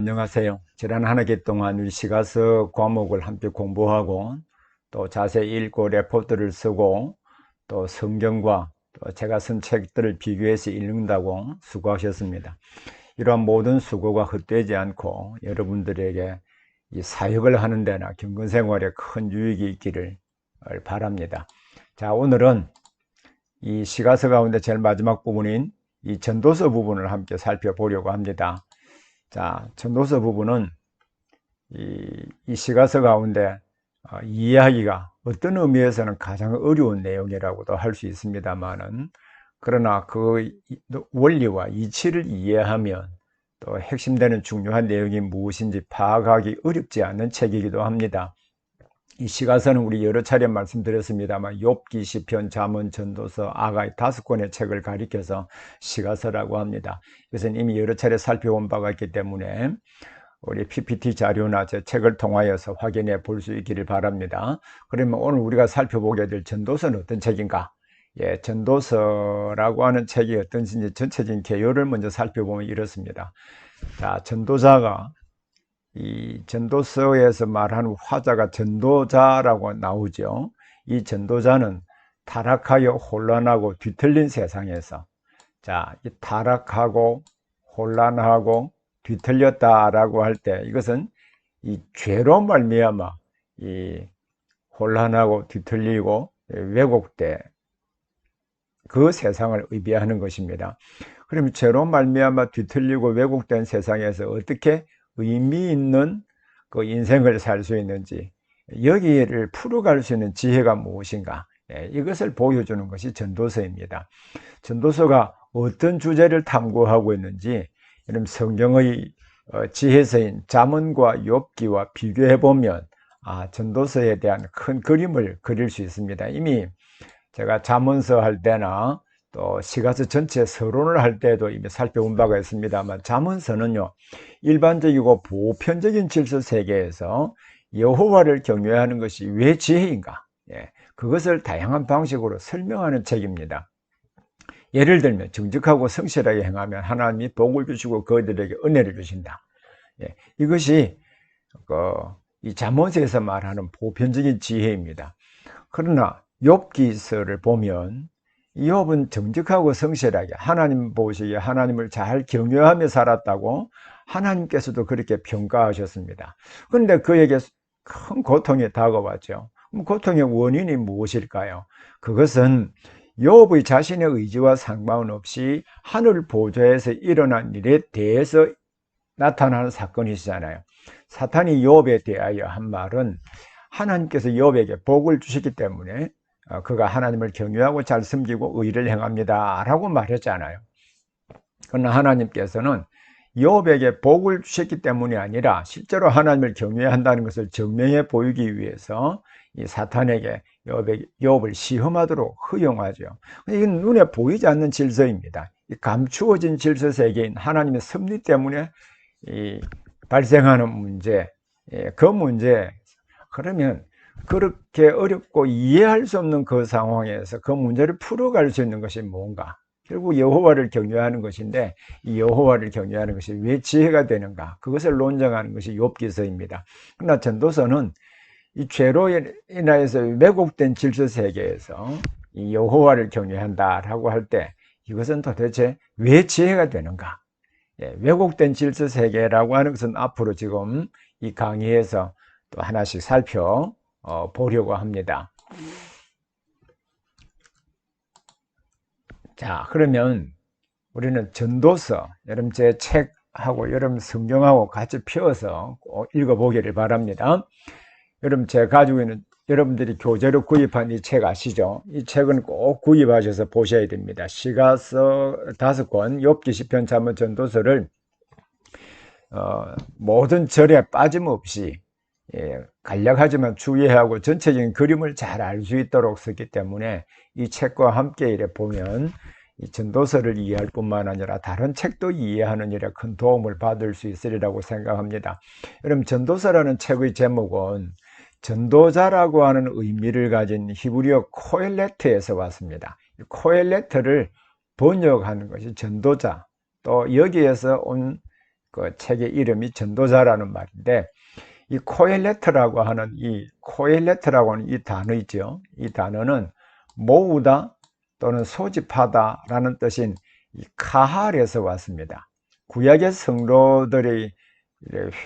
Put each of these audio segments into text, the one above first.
안녕하세요. 지난 한 학기 동안 우리 시가서 과목을 함께 공부하고 또 자세히 읽고 레포트를 쓰고 또 성경과 또 제가 쓴 책들을 비교해서 읽는다고 수고하셨습니다. 이러한 모든 수고가 헛되지 않고 여러분들에게 이 사역을 하는 데나 경건 생활에 큰 유익이 있기를 바랍니다. 자, 오늘은 이 시가서 가운데 제일 마지막 부분인 이 전도서 부분을 함께 살펴보려고 합니다. 자, 전도서 부분은 이 시가서 가운데 이해하기가 어떤 의미에서는 가장 어려운 내용이라고도 할 수 있습니다만은, 그러나 그 원리와 이치를 이해하면 또 핵심되는 중요한 내용이 무엇인지 파악하기 어렵지 않은 책이기도 합니다. 이 시가서는 우리 여러 차례 말씀드렸습니다만 욥기, 시편, 잠언, 전도서, 아가이 5권의 책을 가리켜서 시가서라고 합니다. 이것은 이미 여러 차례 살펴본 바가 있기 때문에 우리 PPT 자료나 제 책을 통하여서 확인해 볼 수 있기를 바랍니다. 그러면 오늘 우리가 살펴보게 될 전도서는 어떤 책인가? 예, 전도서라고 하는 책이 어떤지 전체적인 개요를 먼저 살펴보면 이렇습니다. 자, 전도자가 이 전도서에서 말하는 화자가 전도자라고 나오죠. 이 전도자는 타락하여 혼란하고 뒤틀린 세상에서, 자, 이 타락하고 혼란하고 뒤틀렸다라고 할 때 이것은 이 죄로 말미암아 이 혼란하고 뒤틀리고 왜곡돼 그 세상을 의미하는 것입니다. 그러면 죄로 말미암아 뒤틀리고 왜곡된 세상에서 어떻게 의미 있는 그 인생을 살 수 있는지, 여기를 풀어갈 수 있는 지혜가 무엇인가, 이것을 보여주는 것이 전도서입니다. 전도서가 어떤 주제를 탐구하고 있는지 이런 성경의 지혜서인 잠언과 욥기와 비교해 보면 전도서에 대한 큰 그림을 그릴 수 있습니다. 이미 제가 잠언서 할 때나 또 시가서 전체 서론을 할 때도 이미 살펴본 바가 있습니다만, 잠언서는요, 일반적이고 보편적인 질서 세계에서 여호와를 경외하는 것이 왜 지혜인가, 그것을 다양한 방식으로 설명하는 책입니다. 예를 들면 정직하고 성실하게 행하면 하나님이 복을 주시고 그들에게 은혜를 주신다. 이것이 이 잠언서에서 말하는 보편적인 지혜입니다. 그러나 욥기서를 보면 욥은 정직하고 성실하게 하나님 보시기에 하나님을 잘 경외하며 살았다고 하나님께서도 그렇게 평가하셨습니다. 그런데 그에게 큰 고통이 다가왔죠. 그럼 고통의 원인이 무엇일까요? 그것은 욥의 자신의 의지와 상관없이 하늘 보좌에서 일어난 일에 대해서 나타나는 사건이잖아요. 사탄이 욥에 대하여 한 말은 하나님께서 욥에게 복을 주시기 때문에 그가 하나님을 경외하고 잘 섬기고 의를 행합니다 라고 말했잖아요. 그러나 하나님께서는 욥에게 복을 주셨기 때문이 아니라 실제로 하나님을 경외한다는 것을 증명해 보이기 위해서 이 사탄에게 욥을 시험하도록 허용하죠. 이건 눈에 보이지 않는 질서입니다. 감추어진 질서 세계인 하나님의 섭리 때문에 발생하는 문제, 그 문제, 그러면 그렇게 어렵고 이해할 수 없는 그 상황에서 그 문제를 풀어갈 수 있는 것이 뭔가? 결국 여호와를 경외하는 것인데, 이 여호와를 경외하는 것이 왜 지혜가 되는가? 그것을 논증하는 것이 욥기서입니다. 그러나 전도서는 이 죄로 인하여서 왜곡된 질서 세계에서 이 여호와를 경외한다라고 할 때 이것은 도대체 왜 지혜가 되는가? 왜곡된 질서 세계라고 하는 것은 앞으로 지금 이 강의에서 또 하나씩 살펴보려고 합니다. 자, 그러면 우리는 전도서, 여러분 제 책하고 여러분 성경하고 같이 펴서 읽어보기를 바랍니다. 여러분 제가 가지고 있는, 여러분들이 교재로 구입한 이 책 아시죠? 이 책은 꼭 구입하셔서 보셔야 됩니다. 시가서 5권, 욥기, 시편, 잠언, 전도서를 모든 절에 빠짐없이 간략하지만 주의하고 전체적인 그림을 잘 알 수 있도록 썼기 때문에 이 책과 함께 이래 보면 이 전도서를 이해할 뿐만 아니라 다른 책도 이해하는 일에 큰 도움을 받을 수 있으리라고 생각합니다. 여러분 전도서라는 책의 제목은 전도자라고 하는 의미를 가진 히브리어 코엘레트에서 왔습니다. 코엘레트를 번역하는 것이 전도자, 또 여기에서 온 그 책의 이름이 전도자라는 말인데, 이 코엘레트라고 하는 이 단어 있죠. 이 단어는 모으다 또는 소집하다라는 뜻인 이 카할에서 왔습니다. 구약의 성도들의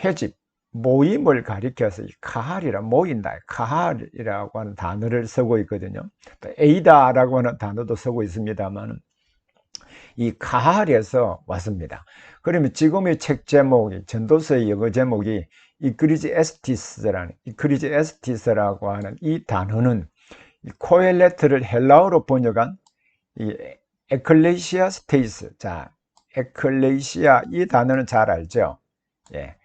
회집, 모임을 가리켜서 이 카할이라 모인다, 카할이라고 하는 단어를 쓰고 있거든요. 또 에이다라고 하는 단어도 쓰고 있습니다만 이 카할에서 왔습니다. 그러면 지금의 책 제목이, 전도서의 영어 제목이 이크리지에스티스라고 하는 이 단어는 이 코엘레트를 헬라어로 번역한 이 에클레시아스테이스. 자, 에클레시아, 이 단어는 잘 알죠? 예.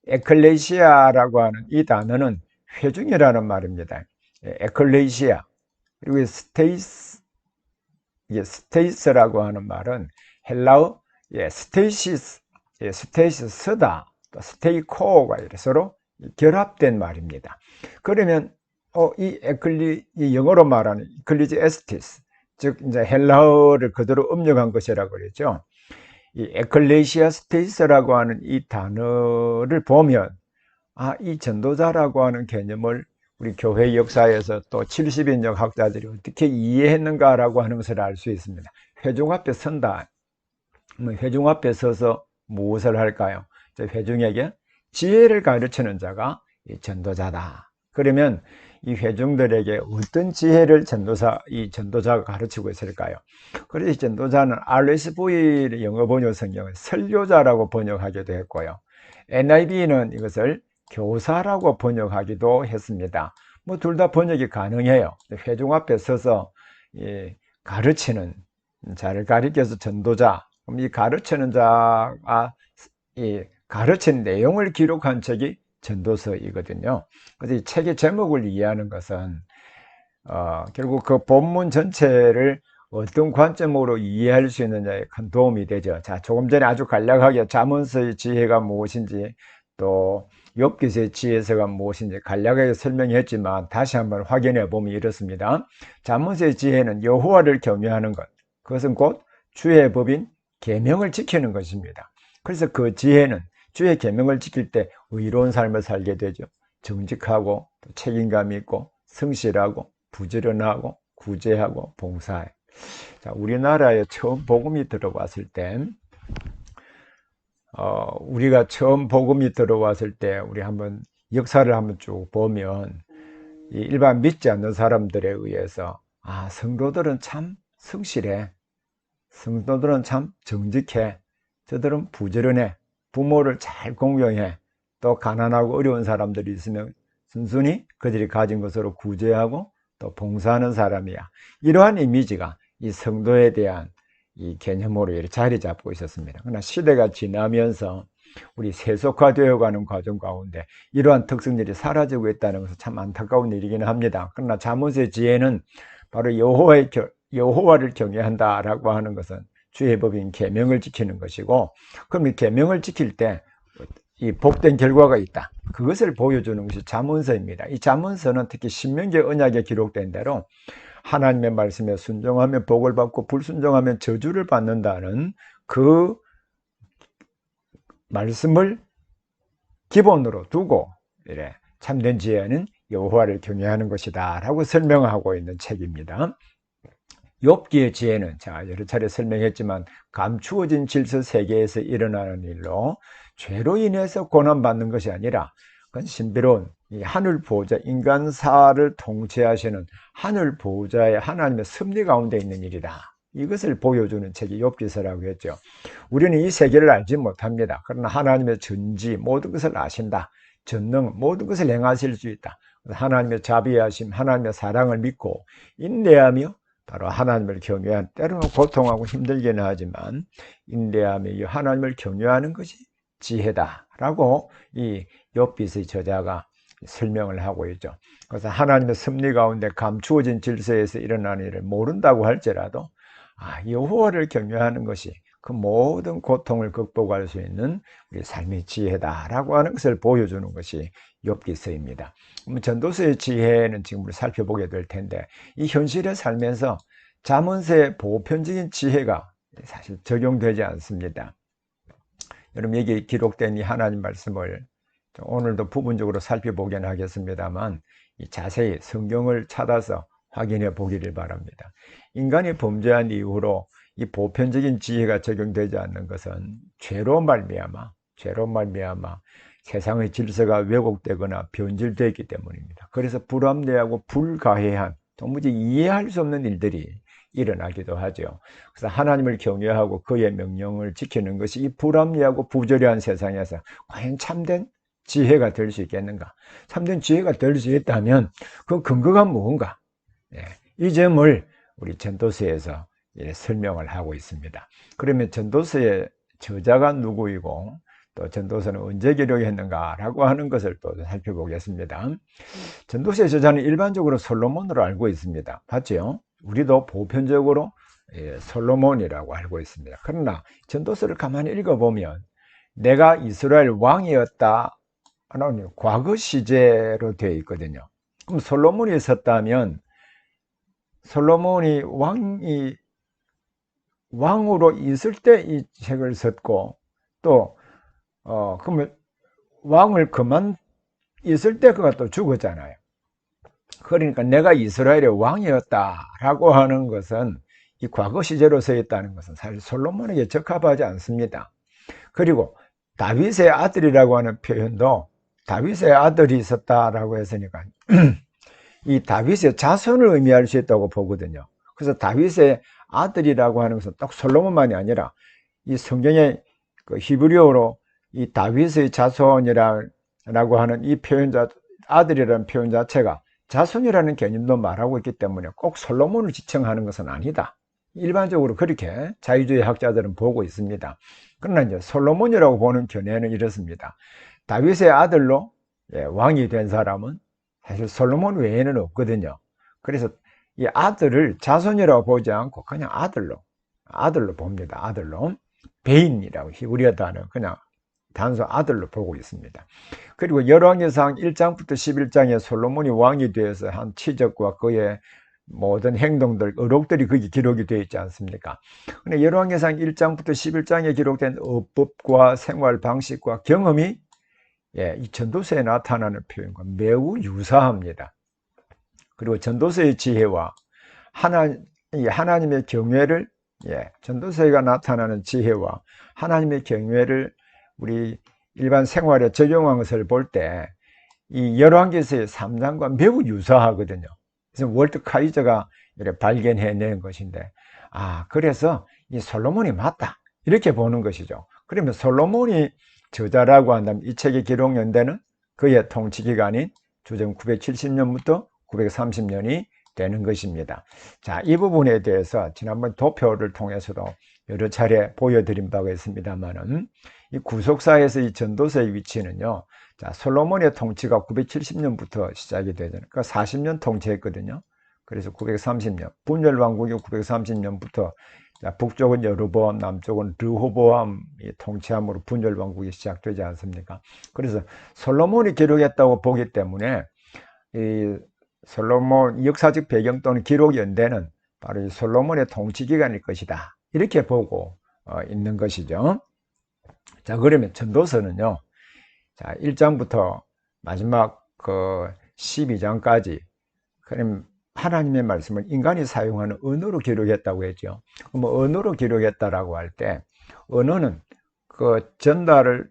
에클레시아라고 하는 이 단어는 회중이라는 말입니다. 예, 에클레시아. 그리고 스테이스라고 하는 말은 헬라어 스테이시스다, 또 스테이코가 서로 결합된 말입니다. 그러면 이 영어로 말하는 이클리지에스티스, 즉 이제 헬라어를 그대로 음력한 것이라고 그랬죠. 이 에클레시아스테이스라고 하는 이 단어를 보면 이 전도자라고 하는 개념을 우리 교회 역사에서 또 70인역 학자들이 어떻게 이해했는가라고 하는 것을 알 수 있습니다. 회중 앞에 선다. 회중 앞에 서서 무엇을 할까요? 회중에게 지혜를 가르치는 자가 전도자다. 그러면 이 회중들에게 어떤 지혜를 전도자가 가르치고 있을까요? 그래서 이 전도자는 RSV 영어 번역 성경을 설교자라고 번역하기도 했고요. NIV는 이것을 교사라고 번역하기도 했습니다. 둘 다 번역이 가능해요. 회중 앞에 서서 가르치는 자를 가리켜서 전도자. 그럼 이 가르치는 자가 가르친 내용을 기록한 책이 전도서이거든요. 그래서 이 책의 제목을 이해하는 것은 결국 그 본문 전체를 어떤 관점으로 이해할 수 있느냐에 큰 도움이 되죠. 자, 조금 전에 아주 간략하게 잠언서의 지혜가 무엇인지, 또 욥기서의 지혜서가 무엇인지 간략하게 설명했지만 다시 한번 확인해 보면 이렇습니다. 잠언서의 지혜는 여호와를 경외하는 것, 그것은 곧 주의 법인 계명을 지키는 것입니다. 그래서 그 지혜는 주의 계명을 지킬 때 의로운 삶을 살게 되죠. 정직하고 또 책임감 있고 성실하고 부지런하고 구제하고 봉사해. 자, 우리나라에 처음 복음이 들어왔을 때 우리가 처음 복음이 들어왔을 때 우리 한번 역사를 한번 쭉 보면 이 일반 믿지 않는 사람들에 의해서 성도들은 참 성실해, 성도들은 참 정직해, 저들은 부지런해, 부모를 잘 공경해, 또 가난하고 어려운 사람들이 있으면 순순히 그들이 가진 것으로 구제하고 또 봉사하는 사람이야. 이러한 이미지가 이 성도에 대한 이 개념으로 이렇게 자리 잡고 있었습니다. 그러나 시대가 지나면서 우리 세속화되어 가는 과정 가운데 이러한 특성들이 사라지고 있다는 것은 참 안타까운 일이기는 합니다. 그러나 잠언의 지혜는 바로 여호와를 경외한다라고 하는 것은 주의 법인 계명을 지키는 것이고, 그럼 이 계명을 지킬 때 이 복된 결과가 있다, 그것을 보여주는 것이 잠언서입니다. 이 잠언서는 특히 신명기 언약에 기록된 대로 하나님의 말씀에 순종하면 복을 받고 불순종하면 저주를 받는다는 그 말씀을 기본으로 두고 참된 지혜는 여호와를 경외하는 것이다 라고 설명하고 있는 책입니다. 욥기의 지혜는 여러 차례 설명했지만 감추어진 질서 세계에서 일어나는 일로 죄로 인해서 고난받는 것이 아니라 그건 신비로운 이 하늘 보호자, 인간사를 통치하시는 하늘 보호자의 하나님의 섭리 가운데 있는 일이다, 이것을 보여주는 책이 욥기서라고 했죠. 우리는 이 세계를 알지 못합니다. 그러나 하나님의 전지, 모든 것을 아신다, 전능, 모든 것을 행하실 수 있다. 하나님의 자비하심, 하나님의 사랑을 믿고 인내하며 바로 하나님을 경외한, 때로는 고통하고 힘들기는 하지만 인내하며 하나님을 경외하는 것이 지혜다라고 이 욥기서의 저자가 설명을 하고 있죠. 그래서 하나님의 섭리 가운데 감추어진 질서에서 일어나는 일을 모른다고 할지라도 여호와를 경외하는 것이 그 모든 고통을 극복할 수 있는 우리 삶의 지혜다라고 하는 것을 보여주는 것이 욥기서입니다. 전도서의 지혜는 지금 우리 살펴보게 될 텐데, 이 현실에 살면서 잠언서의 보편적인 지혜가 사실 적용되지 않습니다. 여러분 여기 기록된 이 하나님 말씀을 오늘도 부분적으로 살펴보긴 하겠습니다만 자세히 성경을 찾아서 확인해 보기를 바랍니다. 인간이 범죄한 이후로 이 보편적인 지혜가 적용되지 않는 것은 죄로 말미암아 세상의 질서가 왜곡되거나 변질되기 때문입니다. 그래서 불합리하고 불가해한 도무지 이해할 수 없는 일들이 일어나기도 하죠. 그래서 하나님을 경외하고 그의 명령을 지키는 것이 이 불합리하고 부조리한 세상에서 과연 참된 지혜가 될 수 있겠는가? 참된 지혜가 될 수 있다면 그 근거가 무엇인가? 이 점을 우리 전도서에서 설명을 하고 있습니다. 그러면 전도서의 저자가 누구이고 또 전도서는 언제 기록했는가라고 하는 것을 또 살펴보겠습니다. 전도서의 저자는 일반적으로 솔로몬으로 알고 있습니다. 맞죠? 우리도 보편적으로 솔로몬이라고 알고 있습니다. 그러나 전도서를 가만히 읽어보면 내가 이스라엘 왕이었다 하는 과거 시제로 되어 있거든요. 그럼 솔로몬이 있었다면 솔로몬이 왕으로 있을 때 이 책을 썼고 또 그러면 왕을 그만 있을 때 그가 또 죽었잖아요. 그러니까 내가 이스라엘의 왕이었다라고 하는 것은 이 과거 시제로 써 있다는 것은 사실 솔로몬에게 적합하지 않습니다. 그리고 다윗의 아들이라고 하는 표현도 다윗의 아들이 있었다라고 했으니까 이 다윗의 자손을 의미할 수 있다고 보거든요. 그래서 다윗의 아들이라고 하는 것은 딱 솔로몬만이 아니라 이 성경의 그 히브리어로 이 다윗의 자손이라고 하는 이 표현자, 아들이라는 표현 자체가 자손이라는 개념도 말하고 있기 때문에 꼭 솔로몬을 지칭하는 것은 아니다. 일반적으로 그렇게 자유주의 학자들은 보고 있습니다. 그러나 이제 솔로몬이라고 보는 견해는 이렇습니다. 다윗의 아들로 왕이 된 사람은 사실 솔로몬 외에는 없거든요. 그래서 이 아들을 자손이라고 보지 않고 그냥 아들로 봅니다. 아들로. 베인이라고 히브리어 단어 그냥 단순 아들로 보고 있습니다. 그리고 열왕기상 1장부터 11장에 솔로몬이 왕이 되어서 한 치적과 그의 모든 행동들, 의록들이 거기 기록이 되어 있지 않습니까? 근데 열왕기상 1장부터 11장에 기록된 어법과 생활 방식과 경험이 이 전도서에 나타나는 표현과 매우 유사합니다. 그리고 전도서의 지혜와 하나님의 경외를 전도서가 나타나는 지혜와 하나님의 경외를 우리 일반 생활에 적용한 것을 볼 때 이 열왕기서의 3장과 매우 유사하거든요. 그래서 월트 카이저가 이렇게 발견해낸 것인데 그래서 이 솔로몬이 맞다 이렇게 보는 것이죠. 그러면 솔로몬이 저자라고 한다면 이 책의 기록 연대는 그의 통치 기간인 주전 970년부터 930년이 되는 것입니다. 자, 이 부분에 대해서 지난번 도표를 통해서도 여러 차례 보여드린 바가 있습니다만은 이 구속사에서 이 전도서의 위치는요. 자, 솔로몬의 통치가 970년부터 시작이 되잖아요. 그러니까 40년 통치했거든요. 그래서 930년, 분열왕국이 930년부터 북쪽은 여로보암, 남쪽은 르호보암이 통치함으로 분열왕국이 시작되지 않습니까? 그래서 솔로몬이 기록했다고 보기 때문에 이 솔로몬 역사적 배경 또는 기록 연대는 바로 이 솔로몬의 통치 기간일 것이다. 이렇게 보고 있는 것이죠. 자, 그러면 전도서는요. 자, 1장부터 마지막 그 12장까지 그럼 하나님의 말씀을 인간이 사용하는 언어로 기록했다고 했죠. 그럼 언어로 기록했다라고 할 때 언어는 그 전달을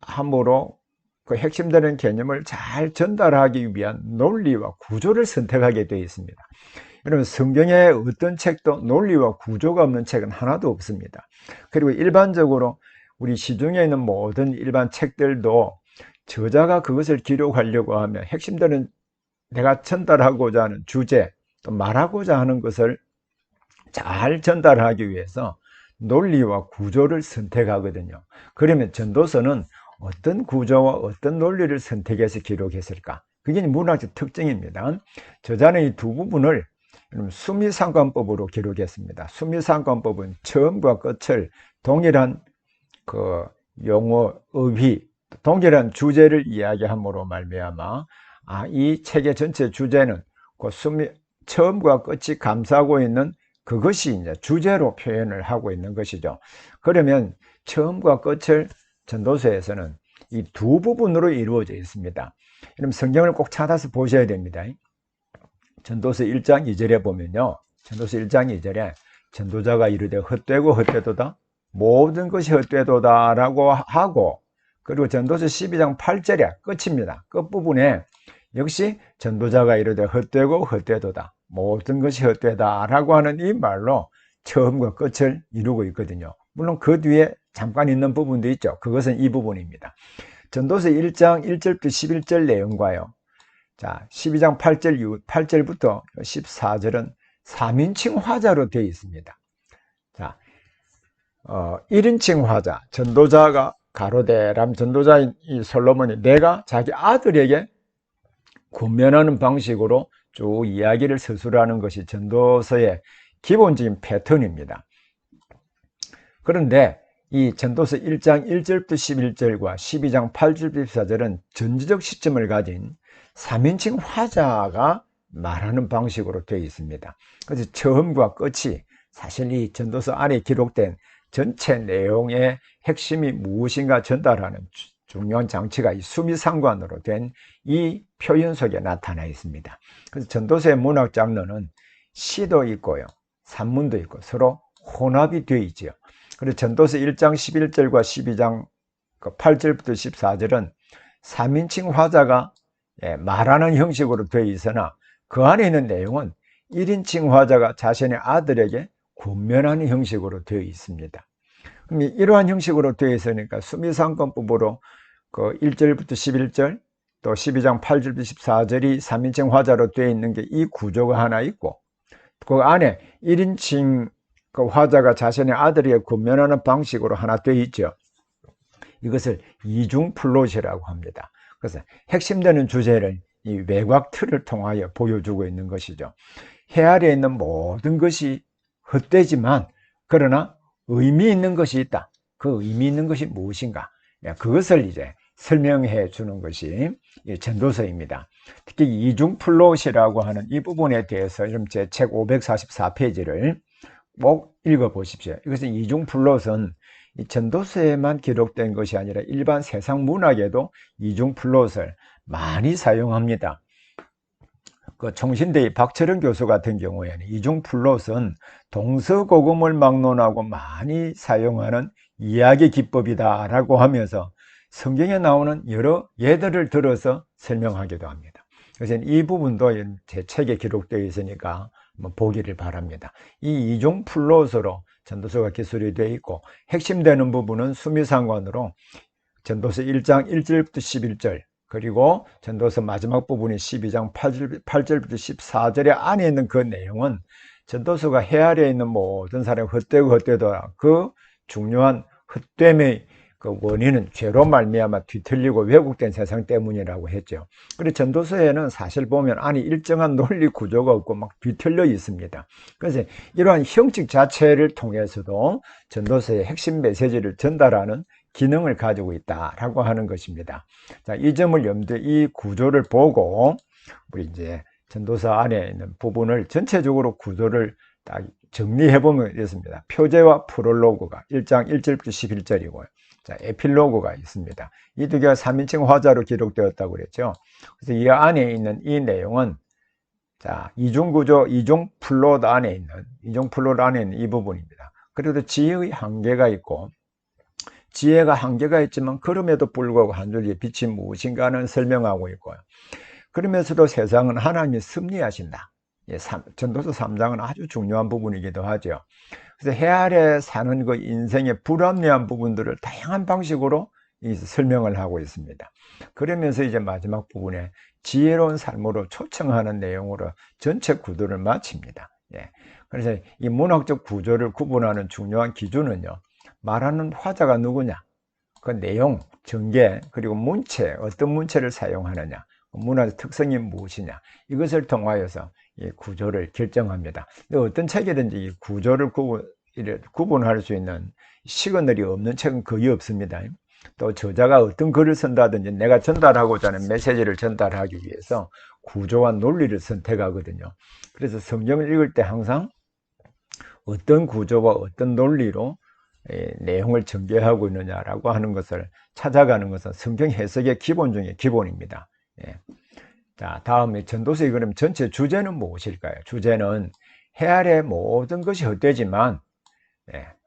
함으로 그 핵심되는 개념을 잘 전달하기 위한 논리와 구조를 선택하게 되어 있습니다. 여러분 성경의 어떤 책도 논리와 구조가 없는 책은 하나도 없습니다. 그리고 일반적으로 우리 시중에 있는 모든 일반 책들도 저자가 그것을 기록하려고 하면 핵심되는 내가 전달하고자 하는 주제 또 말하고자 하는 것을 잘 전달하기 위해서 논리와 구조를 선택하거든요. 그러면 전도서는 어떤 구조와 어떤 논리를 선택해서 기록했을까? 그게 문학적 특징입니다. 저자는 이 두 부분을 수미상관법으로 기록했습니다. 수미상관법은 처음과 끝을 동일한 그 용어, 어휘, 동일한 주제를 이야기함으로 말미암아 이 책의 전체 주제는 그 처음과 끝이 감싸고 있는 그것이 이제 주제로 표현을 하고 있는 것이죠. 그러면 처음과 끝을 전도서에서는 이 두 부분으로 이루어져 있습니다. 그럼 성경을 꼭 찾아서 보셔야 됩니다. 전도서 1장 2절에 보면요. 전도서 1장 2절에 전도자가 이르되 헛되고 헛되도다. 모든 것이 헛되도다 라고 하고, 그리고 전도서 12장 8절에 끝입니다. 끝부분에 역시 전도자가 이르되 헛되고 헛되도다. 모든 것이 헛되다 라고 하는 이 말로 처음과 끝을 이루고 있거든요. 물론 그 뒤에 잠깐 있는 부분도 있죠. 그것은 이 부분입니다. 전도서 1장 1절부터 11절 내용과요. 자, 12장 8절부터 14절은 3인칭 화자로 되어 있습니다. 자, 1인칭 화자, 전도자가 가로되 전도자인 이 솔로몬이 내가 자기 아들에게 권면하는 방식으로 쭉 이야기를 서술하는 것이 전도서의 기본적인 패턴입니다. 그런데 이 전도서 1장 1절부터 11절과 12장 8절부터 14절은 전지적 시점을 가진 3인칭 화자가 말하는 방식으로 되어 있습니다. 그래서 처음과 끝이 사실 이 전도서 안에 기록된 전체 내용의 핵심이 무엇인가 전달하는 중요한 장치가 이 수미상관으로 된 이 표현 속에 나타나 있습니다. 그래서 전도서의 문학 장르는 시도 있고요, 산문도 있고 서로 혼합이 되어 있죠. 그리고 전도서 1장 11절과 12장 8절부터 14절은 3인칭 화자가 말하는 형식으로 되어 있으나 그 안에 있는 내용은 1인칭 화자가 자신의 아들에게 권면하는 형식으로 되어 있습니다. 그럼 이러한 형식으로 되어 있으니까 수미상관법으로 그 1절부터 11절 또 12장 8절부터 14절이 3인칭 화자로 되어 있는 게 이 구조가 하나 있고, 그 안에 1인칭 그 화자가 자신의 아들에게 권면하는 방식으로 하나 되어 있죠. 이것을 이중 플롯이라고 합니다. 그래서 핵심되는 주제를 이 외곽 틀을 통하여 보여주고 있는 것이죠. 해 아래에 있는 모든 것이 헛되지만 그러나 의미 있는 것이 있다. 그 의미 있는 것이 무엇인가? 그것을 이제 설명해 주는 것이 전도서입니다. 특히 이중 플롯이라고 하는 이 부분에 대해서 제 책 544페이지를 꼭 읽어 보십시오. 이것은 이중 플롯은 전도서에만 기록된 것이 아니라 일반 세상 문학에도 이중 플롯을 많이 사용합니다. 그 총신대의 박철원 교수 같은 경우에는 이중 플롯은 동서고금을 막론하고 많이 사용하는 이야기 기법이다 라고 하면서 성경에 나오는 여러 예들을 들어서 설명하기도 합니다. 그래서 이 부분도 제 책에 기록되어 있으니까 보기를 바랍니다. 이 이중 플롯으로 전도서가 기술이 되어 있고, 핵심되는 부분은 수미상관으로 전도서 1장 1절부터 11절, 그리고 전도서 마지막 부분이 12장 8절부터 14절의 안에 있는 그 내용은 전도서가 해 아래에 있는 모든 사람이 헛되고 헛되더라, 그 중요한 헛됨의 그 원인은 죄로 말미암아 뒤틀리고 왜곡된 세상 때문이라고 했죠. 그리고 전도서에는 사실 보면 안에 일정한 논리 구조가 없고 막 뒤틀려 있습니다. 그래서 이러한 형식 자체를 통해서도 전도서의 핵심 메시지를 전달하는 기능을 가지고 있다라고 하는 것입니다. 자, 이 점을 염두에 이 구조를 보고 우리 이제 전도서 안에 있는 부분을 전체적으로 구조를 딱 정리해 보면 이렇습니다. 표제와 프롤로그가 1장 1절부터 11절이고요. 자, 에필로그가 있습니다. 이 두 개가 3인칭 화자로 기록되었다고 그랬죠. 그래서 이 안에 있는 이 내용은 자, 이중구조, 이중플롯 안에 있는 이 부분입니다. 그래도 지혜의 한계가 있고, 지혜가 한계가 있지만 그럼에도 불구하고 한 줄기의 빛이 무엇인가는 설명하고 있고요. 그러면서도 세상은 하나님이 섭리하신다. 전도서 3장은 아주 중요한 부분이기도 하죠. 그래서 해 아래 사는 그 인생의 불합리한 부분들을 다양한 방식으로 설명을 하고 있습니다. 그러면서 이제 마지막 부분에 지혜로운 삶으로 초청하는 내용으로 전체 구도를 마칩니다. 그래서 이 문학적 구조를 구분하는 중요한 기준은요, 말하는 화자가 누구냐, 그 내용, 전개, 그리고 문체, 어떤 문체를 사용하느냐, 문화의 특성이 무엇이냐, 이것을 통하여서 이 구조를 결정합니다. 어떤 책이든지 이 구조를 구분할 수 있는 시그널이 없는 책은 거의 없습니다. 또 저자가 어떤 글을 쓴다든지 내가 전달하고자 하는 메시지를 전달하기 위해서 구조와 논리를 선택하거든요. 그래서 성경을 읽을 때 항상 어떤 구조와 어떤 논리로 내용을 전개하고 있느냐라고 하는 것을 찾아가는 것은 성경 해석의 기본 중에 기본입니다. 예. 자, 다음에 전도서의 그럼 전체 주제는 무엇일까요? 주제는 해 아래 모든 것이 헛되지만,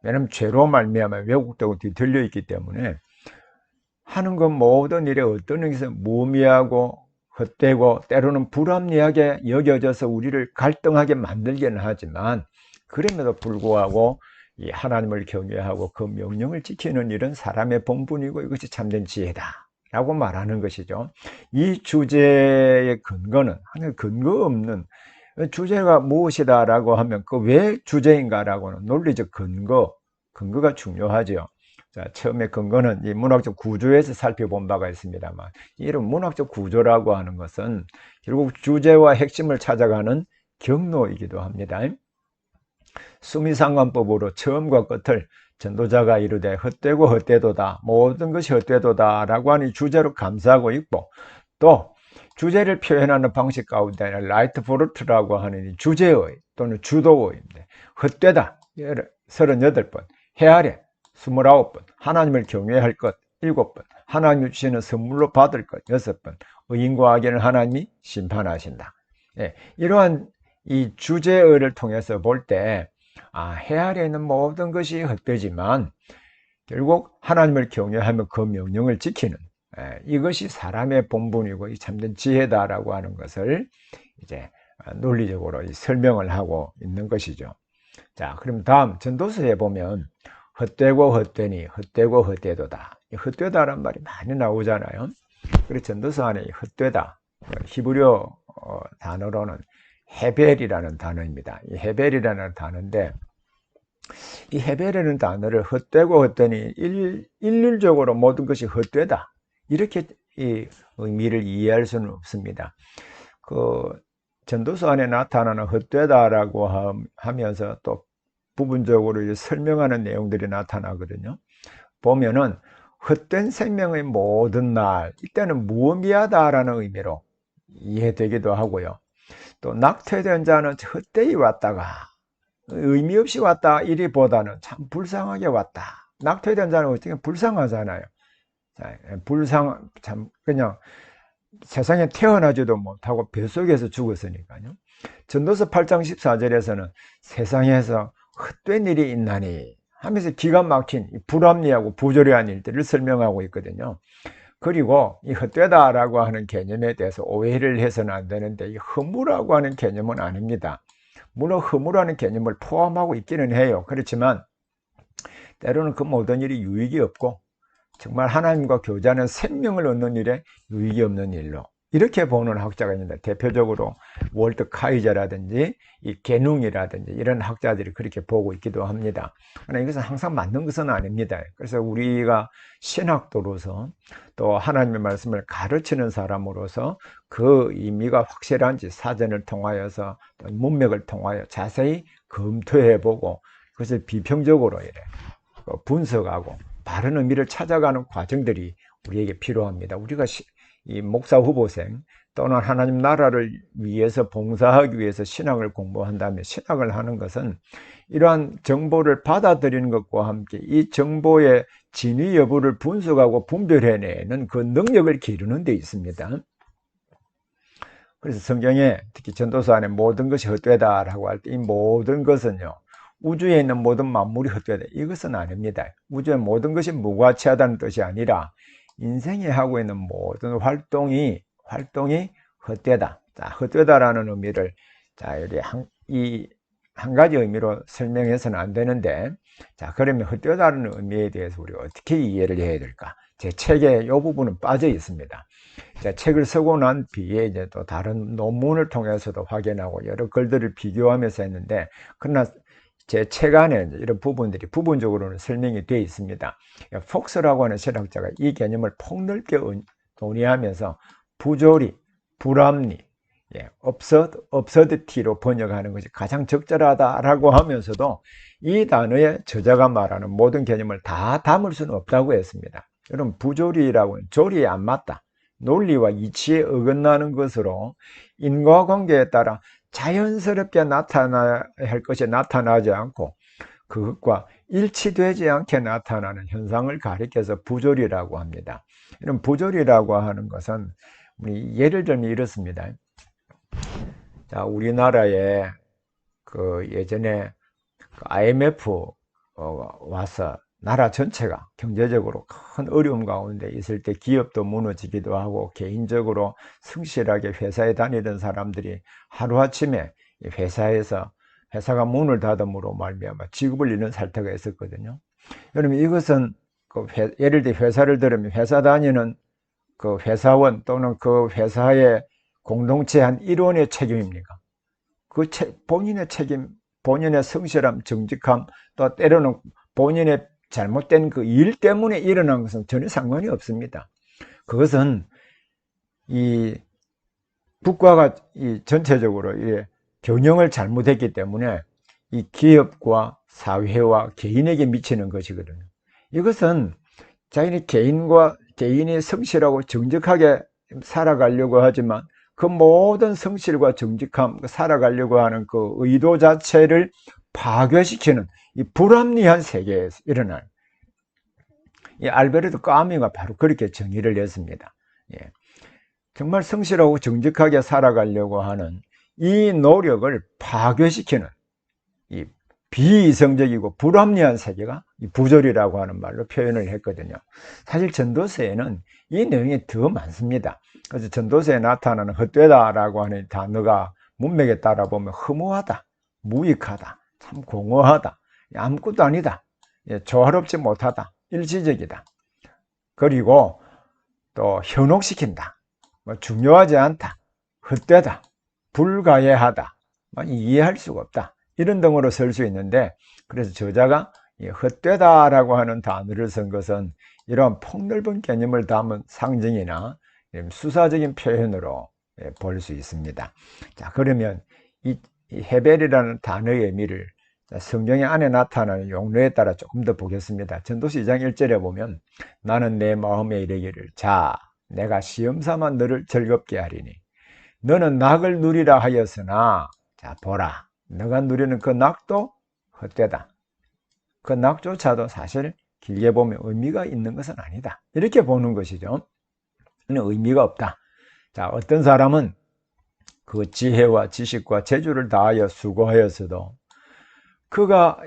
왜냐하면 죄로 말미암아 왜곡되고 뒤틀려 있기 때문에 하는 것 모든 일에 어떤 것은 무의미하고 헛되고 때로는 불합리하게 여겨져서 우리를 갈등하게 만들기는 하지만, 그럼에도 불구하고 이 하나님을 경외하고 그 명령을 지키는 일은 사람의 본분이고 이것이 참된 지혜다 라고 말하는 것이죠. 이 주제의 근거는 항상 근거 없는, 주제가 무엇이다 라고 하면 그 왜 주제인가 라고는 논리적 근거가 중요하죠. 자, 처음에 근거는 이 문학적 구조에서 살펴본 바가 있습니다만, 이런 문학적 구조라고 하는 것은 결국 주제와 핵심을 찾아가는 경로이기도 합니다. 수미상관법으로 처음과 끝을 전도자가 이르되 헛되고 헛되도다, 모든 것이 헛되도다 라고 하는 주제로 감싸고 있고, 또 주제를 표현하는 방식 가운데 라이트 포르트라고 하는 주제의 또는 주도어인데, 헛되다 38번, 헤아려 29번, 하나님을 경외할 것 7번, 하나님이 주시는 선물로 받을 것 6번, 의인과 악인을 하나님이 심판하신다. 이러한 이 주제어를 통해서 볼 때, 해 아래 있는 모든 것이 헛되지만 결국 하나님을 경외하며 그 명령을 지키는, 이것이 사람의 본분이고 참된 지혜다라고 하는 것을 이제 논리적으로 설명을 하고 있는 것이죠. 자, 그럼 다음 전도서에 보면 헛되고 헛되니 헛되고 헛되도다, 헛되다라는 말이 많이 나오잖아요. 그래서 전도서 안에 헛되다, 히브리어 단어로는 헤벨이라는 단어입니다. 이 헤벨이라는 단어인데, 이 헤벨이라는 단어를 헛되고 헛되니 일률적으로 모든 것이 헛되다 이렇게 이 의미를 이해할 수는 없습니다. 그 전도서 안에 나타나는 헛되다라고 하면서 또 부분적으로 설명하는 내용들이 나타나거든요. 보면은 헛된 생명의 모든 날, 이때는 무의미하다라는 의미로 이해되기도 하고요. 또 낙태된 자는 헛되이 왔다가 의미 없이 왔다 이리보다는 참 불쌍하게 왔다. 낙태된 자는 어떻게 불쌍하잖아요. 참 그냥 세상에 태어나지도 못하고 뱃속에서 죽었으니까요. 전도서 8장 14절에서는 세상에서 헛된 일이 있나니 하면서 기가 막힌 불합리하고 부조리한 일들을 설명하고 있거든요. 그리고 이 헛되다라고 하는 개념에 대해서 오해를 해서는 안 되는데, 이 허무라고 하는 개념은 아닙니다. 물론 허무라는 개념을 포함하고 있기는 해요. 그렇지만 때로는 그 모든 일이 유익이 없고 정말 하나님과 교제하는 생명을 얻는 일에 유익이 없는 일로, 이렇게 보는 학자가 있는데, 대표적으로 월트 카이저라든지 이 게능이라든지 이런 학자들이 그렇게 보고 있기도 합니다. 그러나 이것은 항상 맞는 것은 아닙니다. 그래서 우리가 신학도로서 또 하나님의 말씀을 가르치는 사람으로서 그 의미가 확실한지 사전을 통하여서 또 문맥을 통하여 자세히 검토해보고 그것을 비평적으로 이래 분석하고 바른 의미를 찾아가는 과정들이 우리에게 필요합니다. 우리가 이 목사 후보생 또는 하나님 나라를 위해서 봉사하기 위해서 신학을 공부한다면, 신학을 하는 것은 이러한 정보를 받아들이는 것과 함께 이 정보의 진위 여부를 분석하고 분별해내는 그 능력을 기르는 데 있습니다. 그래서 성경에 특히 전도서 안에 모든 것이 헛되다라고 할 때, 이 모든 것은요, 우주에 있는 모든 만물이 헛되다 이것은 아닙니다. 우주의 모든 것이 무가치하다는 뜻이 아니라 인생이 하고 있는 모든 활동이 헛되다. 자, 헛되다라는 의미를 한 가지 의미로 설명해서는 안 되는데, 자, 그러면 헛되다라는 의미에 대해서 우리가 어떻게 이해를 해야 될까? 제 책에 이 부분은 빠져 있습니다. 자, 책을 쓰고 난 뒤에 이제 또 다른 논문을 통해서도 확인하고 여러 글들을 비교하면서 했는데, 그러나 제 책 안에 이런 부분들이 부분적으로는 설명이 되어 있습니다. 폭스라고 하는 신학자가 이 개념을 폭넓게 논의하면서 부조리, 불합리, 업서드티로 번역하는 것이 가장 적절하다라고 하면서도 이 단어의 저자가 말하는 모든 개념을 다 담을 수는 없다고 했습니다. 여러분, 부조리라고 조리에 안 맞다, 논리와 이치에 어긋나는 것으로 인과관계에 따라 자연스럽게 나타나야 할 것이 나타나지 않고 그것과 일치되지 않게 나타나는 현상을 가리켜서 부조리라고 합니다. 이런 부조리라고 하는 것은 우리 예를 들면 이렇습니다. 자, 우리나라에 그 예전에 그 IMF 와서 나라 전체가 경제적으로 큰 어려움 가운데 있을 때 기업도 무너지기도 하고 개인적으로 성실하게 회사에 다니던 사람들이 하루아침에 회사가 문을 닫음으로 말미암아 직업을 잃는 사태가 있었거든요. 여러분, 이것은 예를 들어 회사를 들으면 회사 다니는 그 회사원 또는 그 회사의 공동체 한 일원의 책임입니까? 본인의 책임, 본인의 성실함, 정직함, 또 때로는 본인의 잘못된 그 일 때문에 일어난 것은 전혀 상관이 없습니다. 그것은 이 국가가 전체적으로 경영을 잘못했기 때문에 이 기업과 사회와 개인에게 미치는 것이거든요. 이것은 개인이 성실하고 정직하게 살아가려고 하지만 그 모든 성실과 정직함, 살아가려고 하는 그 의도 자체를 파괴시키는 이 불합리한 세계에서 일어날, 이 알베르토 까미가 바로 그렇게 정의를 했습니다. 예. 정말 성실하고 정직하게 살아가려고 하는 이 노력을 파괴시키는 이 비이성적이고 불합리한 세계가 이 부조리라고 하는 말로 표현을 했거든요. 사실 전도서에는 이 내용이 더 많습니다. 그래서 전도서에 나타나는 헛되다라고 하는 단어가 문맥에 따라 보면 허무하다, 무익하다, 참 공허하다, 아무것도 아니다, 조화롭지 못하다, 일시적이다, 그리고 또 현혹시킨다, 중요하지 않다, 헛되다, 불가해하다, 이해할 수가 없다, 이런 등으로 쓸 수 있는데, 그래서 저자가 헛되다라고 하는 단어를 쓴 것은 이러한 폭넓은 개념을 담은 상징이나 수사적인 표현으로 볼 수 있습니다. 자, 그러면 이 헤벨이라는 단어의 의미를 성경의 안에 나타나는 용례에 따라 조금 더 보겠습니다. 전도서 2장 1절에 보면 나는 내 마음에 이르기를 자 내가 시험삼아 너를 즐겁게 하리니 너는 낙을 누리라 하였으나 자 보라 너가 누리는 그 낙도 헛되다. 그 낙조차도 사실 길게 보면 의미가 있는 것은 아니다. 이렇게 보는 것이죠. 의미가 없다. 자, 어떤 사람은 그 지혜와 지식과 재주를 다하여 수고하였어도 그가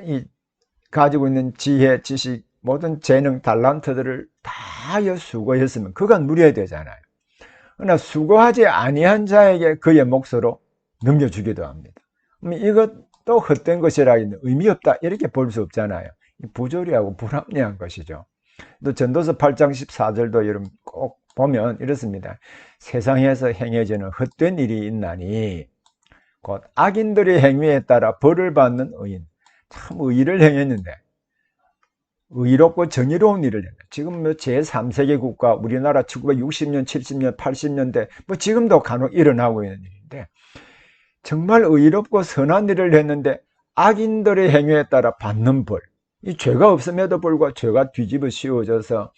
가지고 있는 지혜, 지식, 모든 재능, 달란트들을 다하여 수고했으면 그가 누려야 되잖아요. 그러나 수고하지 아니한 자에게 그의 몫으로 넘겨주기도 합니다. 이것도 헛된 것이라 의미 없다 이렇게 볼 수 없잖아요. 부조리하고 불합리한 것이죠. 또 전도서 8장 14절도 여러분 꼭 보면 이렇습니다. 세상에서 행해지는 헛된 일이 있나니 곧 악인들의 행위에 따라 벌을 받는 의인. 참 의의를 행했는데 의롭고 정의로운 일을 했는데 지금 제3세계 국가 우리나라 1960년 70년 80년대 지금도 간혹 일어나고 있는 일인데 정말 의롭고 선한 일을 했는데 악인들의 행위에 따라 받는 벌, 이 죄가 없음에도 불구하고 죄가 뒤집어 씌워져서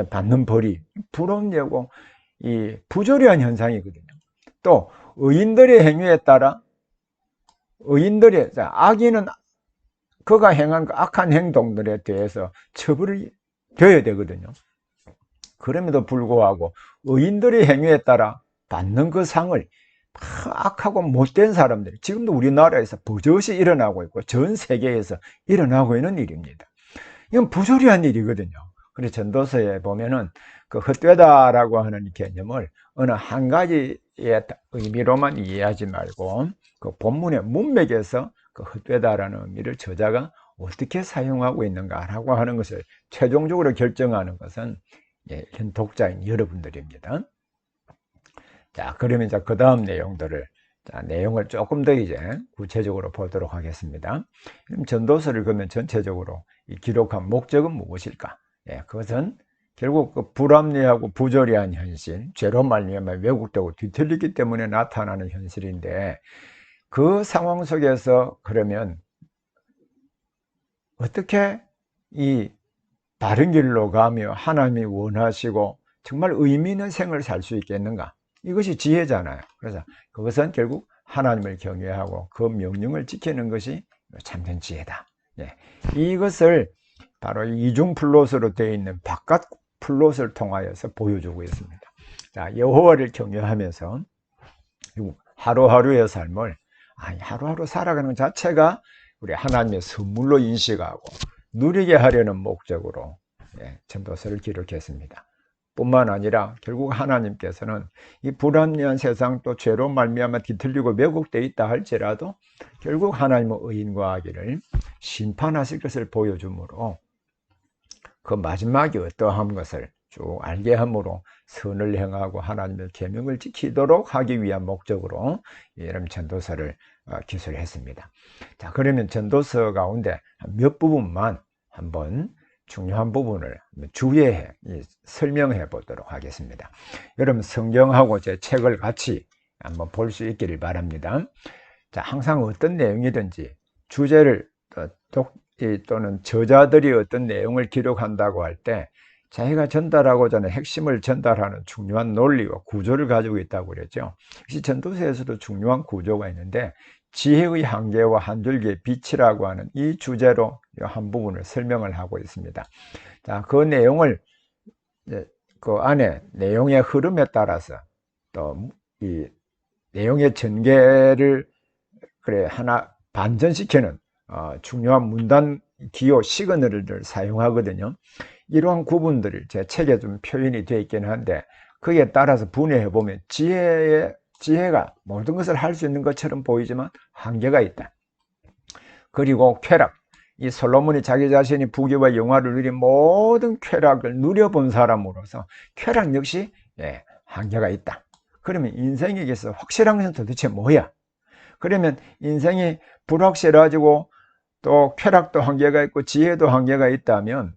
받는 벌이 불합리하고 이 부조리한 현상이거든요. 또 의인들의 행위에 따라 악인은 그가 행한 그 악한 행동들에 대해서 처벌이 되어야 되거든요. 그럼에도 불구하고 의인들의 행위에 따라 받는 그 상을 악하고 못된 사람들이 지금도 우리나라에서 버젓이 일어나고 있고 전 세계에서 일어나고 있는 일입니다. 이건 부조리한 일이거든요. 그래서 전도서에 보면은 그 헛되다라고 하는 개념을 어느 한 가지의 의미로만 이해하지 말고 그 본문의 문맥에서 그 헛되다라는 의미를 저자가 어떻게 사용하고 있는가라고 하는 것을 최종적으로 결정하는 것은 현 독자인 여러분들입니다. 자, 그러면 이제 그 다음 내용을 조금 더 이제 구체적으로 보도록 하겠습니다. 그럼 전도서를 그러면 전체적으로 기록한 목적은 무엇일까? 그것은 결국 그 불합리하고 부조리한 현실, 죄로 말미암아 왜곡되고 뒤틀리기 때문에 나타나는 현실인데 그 상황 속에서 그러면 어떻게 이 바른 길로 가며 하나님이 원하시고 정말 의미 있는 생을 살 수 있겠는가? 이것이 지혜잖아요. 그래서 그것은 결국 하나님을 경외하고 그 명령을 지키는 것이 참된 지혜다. 예, 이것을 바로 이중 플롯으로 되어 있는 바깥 플롯을 통하여서 보여주고 있습니다. 자, 여호와를 경외하면서 하루하루의 삶을 하루하루 살아가는 것 자체가 우리 하나님의 선물로 인식하고 누리게 하려는 목적으로 전도서를 기록했습니다. 뿐만 아니라 결국 하나님께서는 이 불합리한 세상 또 죄로 말미암아 뒤틀리고 왜곡되어 있다 할지라도 결국 하나님의 의인과 악인을 심판하실 것을 보여주므로 그 마지막이 어떠한 것을 쭉 알게 함으로 선을 행하고 하나님의 계명을 지키도록 하기 위한 목적으로 이런 전도서를 기술했습니다. 자, 그러면 전도서 가운데 몇 부분만 한번 중요한 부분을 주의해 설명해 보도록 하겠습니다. 여러분 성경하고 제 책을 같이 한번 볼 수 있기를 바랍니다. 자, 항상 어떤 내용이든지 주제를 또는 저자들이 어떤 내용을 기록한다고 할 때 자기가 전달하고자 하는 핵심을 전달하는 중요한 논리와 구조를 가지고 있다고 그랬죠. 역시 전도서에서도 중요한 구조가 있는데 지혜의 한계와 한 줄기의 빛이라고 하는 이 주제로 한 부분을 설명을 하고 있습니다. 자, 그 내용을 그 안에 내용의 흐름에 따라서 또 이 내용의 전개를 하나 반전시키는 중요한 문단 기호 시그널을 사용하거든요. 이러한 구분들이 제 책에 좀 표현이 되어 있긴 한데 거기에 따라서 분해해 보면 지혜가 모든 것을 할 수 있는 것처럼 보이지만 한계가 있다. 그리고 쾌락, 이 솔로몬이 자기 자신이 부귀와 영화를 누린 모든 쾌락을 누려본 사람으로서 쾌락 역시 한계가 있다. 그러면 인생에게서 확실한 것은 도대체 뭐야? 그러면 인생이 불확실해지고 또 쾌락도 한계가 있고 지혜도 한계가 있다면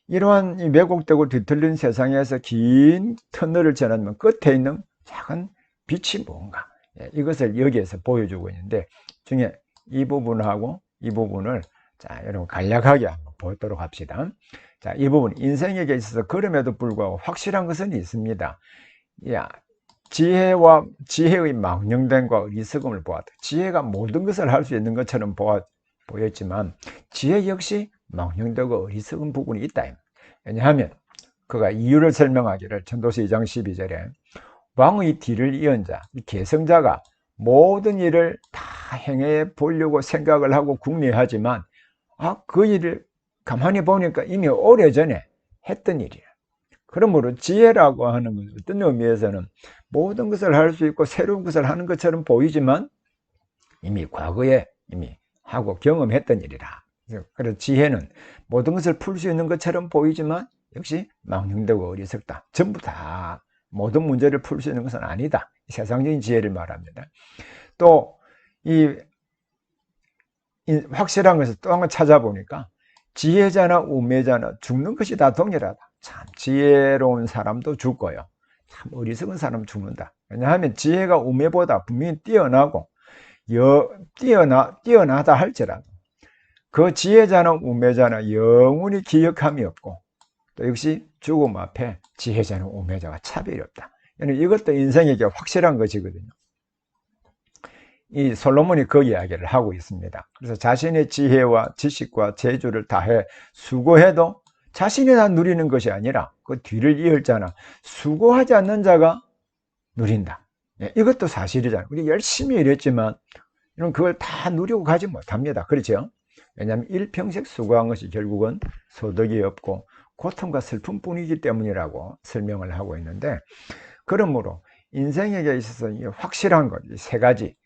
이러한 이 왜곡되고 뒤틀린 세상에서 긴 터널을 지나면 끝에 있는 작은 빛이 뭔가, 이것을 여기에서 보여주고 있는데 중에 이 부분하고 이 부분을 자, 여러분 간략하게 한번 보도록 합시다. 자, 이 부분 인생에게 있어서 그럼에도 불구하고 확실한 것은 있습니다. 지혜의 망령됨과 어리석음을 보았다. 지혜가 모든 것을 할 수 있는 것처럼 보였지만 지혜 역시 망령되고 어리석은 부분이 있다. 왜냐하면 그가 이유를 설명하기를 전도서 2장 12절에 왕의 뒤를 이은 자, 계승자가 모든 일을 다 행해 보려고 생각을 하고 궁리하지만 그 일을 가만히 보니까 이미 오래전에 했던 일이야. 그러므로 지혜라고 하는 것은 어떤 의미에서는 모든 것을 할 수 있고 새로운 것을 하는 것처럼 보이지만 이미 과거에 이미 하고 경험했던 일이라. 그래서 지혜는 모든 것을 풀 수 있는 것처럼 보이지만 역시 망령되고 어리석다. 전부 다 모든 문제를 풀 수 있는 것은 아니다. 세상적인 지혜를 말합니다. 또 이 확실한 것을 또 한번 찾아보니까 지혜자나 우매자나 죽는 것이 다 동일하다. 참 지혜로운 사람도 죽고요. 참 어리석은 사람은 죽는다. 왜냐하면 지혜가 우매보다 분명히 뛰어나고 뛰어나다 할지라도 그 지혜자나 우매자나 영원히 기억함이 없고 또 역시 죽음 앞에 지혜자나 우매자가 차별이 없다. 이것도 인생에게 확실한 것이거든요. 이 솔로몬이 그 이야기를 하고 있습니다. 그래서 자신의 지혜와 지식과 재주를 다해 수고해도 자신이 다 누리는 것이 아니라 그 뒤를 이을 자나 수고하지 않는 자가 누린다. 이것도 사실이잖아요. 우리 열심히 일했지만 그걸 다 누리고 가지 못합니다. 그렇죠? 왜냐하면 일평생 수고한 것이 결국은 소득이 없고 고통과 슬픔뿐이기 때문이라고 설명을 하고 있는데, 그러므로 인생에게 있어서 확실한 것, 세 가지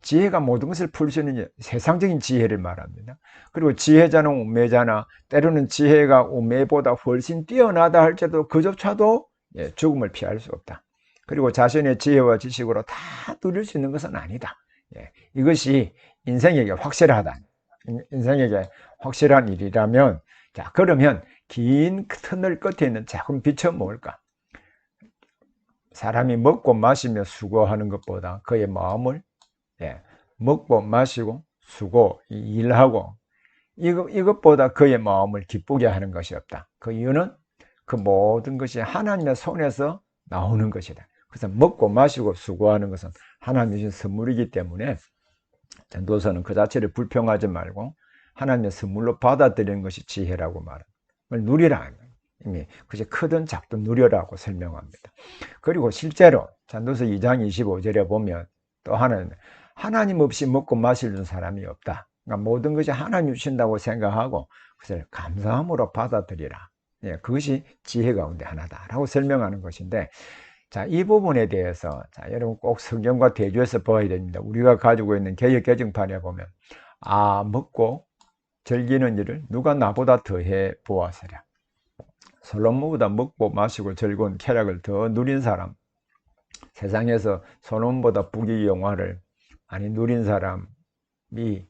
지혜가 모든 것을 풀 수 있는 세상적인 지혜를 말합니다. 그리고 지혜자는 우매자나 때로는 지혜가 우매보다 훨씬 뛰어나다 할지라도 그조차도 죽음을 피할 수 없다. 그리고 자신의 지혜와 지식으로 다 누릴 수 있는 것은 아니다. 이것이 인생에게 확실하다. 인생에게 확실한 일이라면, 자, 그러면 긴 터널 끝에 있는 작은 빛은 뭘까? 사람이 먹고 마시며 수고하는 것보다 그의 마음을 먹고 마시고 수고, 일하고 이것보다 그의 마음을 기쁘게 하는 것이 없다. 그 이유는 그 모든 것이 하나님의 손에서 나오는 것이다. 그래서 먹고 마시고 수고하는 것은 하나님의 선물이기 때문에 전도서는 그 자체를 불평하지 말고 하나님의 선물로 받아들이는 것이 지혜라고 말합니다. 누리라. 그것이 크든 작든 누려라고 설명합니다. 그리고 실제로 전도서 2장 25절에 보면 또 하나님 없이 먹고 마실 줄 사람이 없다. 그러니까 모든 것이 하나님 주신다고 생각하고 그것을 감사함으로 받아들이라. 그것이 지혜 가운데 하나다라고 설명하는 것인데, 자, 이 부분에 대해서 여러분 꼭 성경과 대조해서 봐야 됩니다. 우리가 가지고 있는 개역 개정판에 보면 먹고 즐기는 일을 누가 나보다 더해 보았으랴. 솔로몬보다 먹고 마시고 즐거운 쾌락을 더 누린 사람, 세상에서 솔로몬보다 부귀 영화를 많이 누린 사람이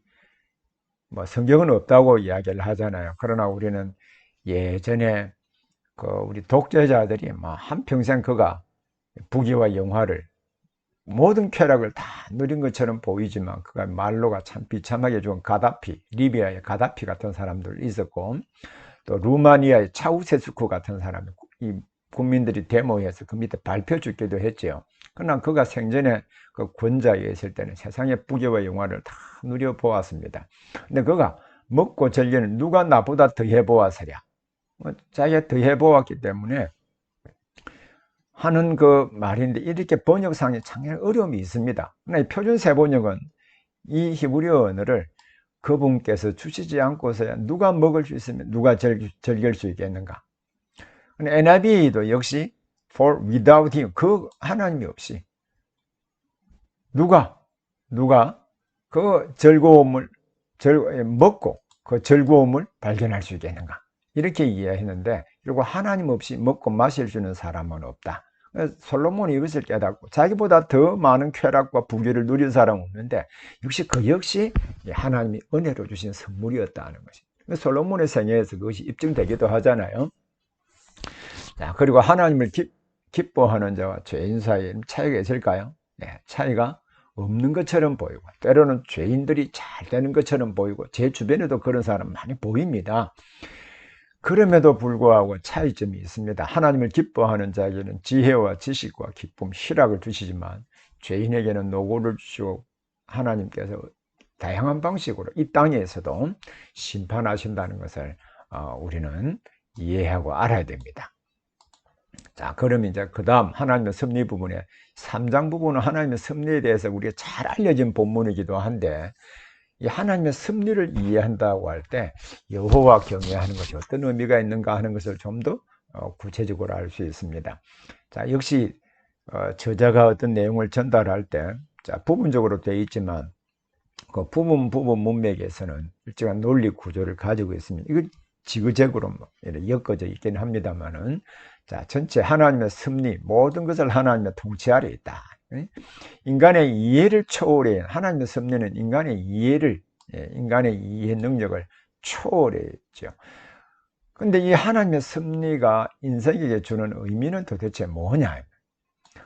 성경은 없다고 이야기를 하잖아요. 그러나 우리는 예전에 우리 독재자들이 한평생 그가 부귀와 영화를 모든 쾌락을 다 누린 것처럼 보이지만 그가 말로가 참 비참하게 죽은 가다피, 리비아의 가다피 같은 사람들 있었고, 또 루마니아의 차우세스쿠 같은 사람이 이 국민들이 데모해서 그 밑에 발표 죽기도 했죠. 그러나 그가 생전에 그 권좌에 있을 때는 세상의 부귀와 영화를 다 누려보았습니다. 근데 그가 먹고 즐기는 누가 나보다 더해 보았으랴. 자기가 더해 보았기 때문에 하는 그 말인데, 이렇게 번역상에 상당히 어려움이 있습니다. 그러나 이 표준 세번역은 이 히브리어 언어를 그분께서 주시지 않고서야 누가 먹을 수 있으면 누가 즐길 수 있겠는가. NIV도 역시 for without him, 그 하나님이 없이 누가 그 즐거움을 먹고 그 즐거움을 발견할 수 있겠는가, 이렇게 이해했는데, 그리고 하나님 없이 먹고 마실 수 있는 사람은 없다. 솔로몬이 이것을 깨닫고 자기보다 더 많은 쾌락과 부귀를 누린 사람은 없는데, 그 역시 하나님이 은혜로 주신 선물이었다는 것입니다. 솔로몬의 생애에서 그것이 입증되기도 하잖아요. 자, 그리고 하나님을 기뻐하는 자와 죄인 사이에 차이가 있을까요? 네, 차이가 없는 것처럼 보이고, 때로는 죄인들이 잘 되는 것처럼 보이고, 제 주변에도 그런 사람 많이 보입니다. 그럼에도 불구하고 차이점이 있습니다. 하나님을 기뻐하는 자에게는 지혜와 지식과 기쁨, 희락을 주시지만, 죄인에게는 노고를 주시고 하나님께서 다양한 방식으로 이 땅에서도 심판하신다는 것을 우리는 이해하고 알아야 됩니다. 자, 그럼 이제 그 다음 하나님의 섭리 부분에 3장 부분은 하나님의 섭리에 대해서 우리가 잘 알려진 본문이기도 한데, 이 하나님의 섭리를 이해한다고 할 때 여호와 경외하는 것이 어떤 의미가 있는가 하는 것을 좀 더 구체적으로 알 수 있습니다. 자, 역시 저자가 어떤 내용을 전달할 때 부분적으로 되어 있지만 그 부분 문맥에서는 일정한 논리 구조를 가지고 있습니다. 이거 지그재그로 엮어져 있긴 합니다만은, 자, 전체 하나님의 섭리, 모든 것을 하나님의 통치 아래 있다. 인간의 이해를 초월해, 하나님의 섭리는 인간의 이해를, 인간의 이해 능력을 초월했죠. 근데 이 하나님의 섭리가 인생에게 주는 의미는 도대체 뭐냐?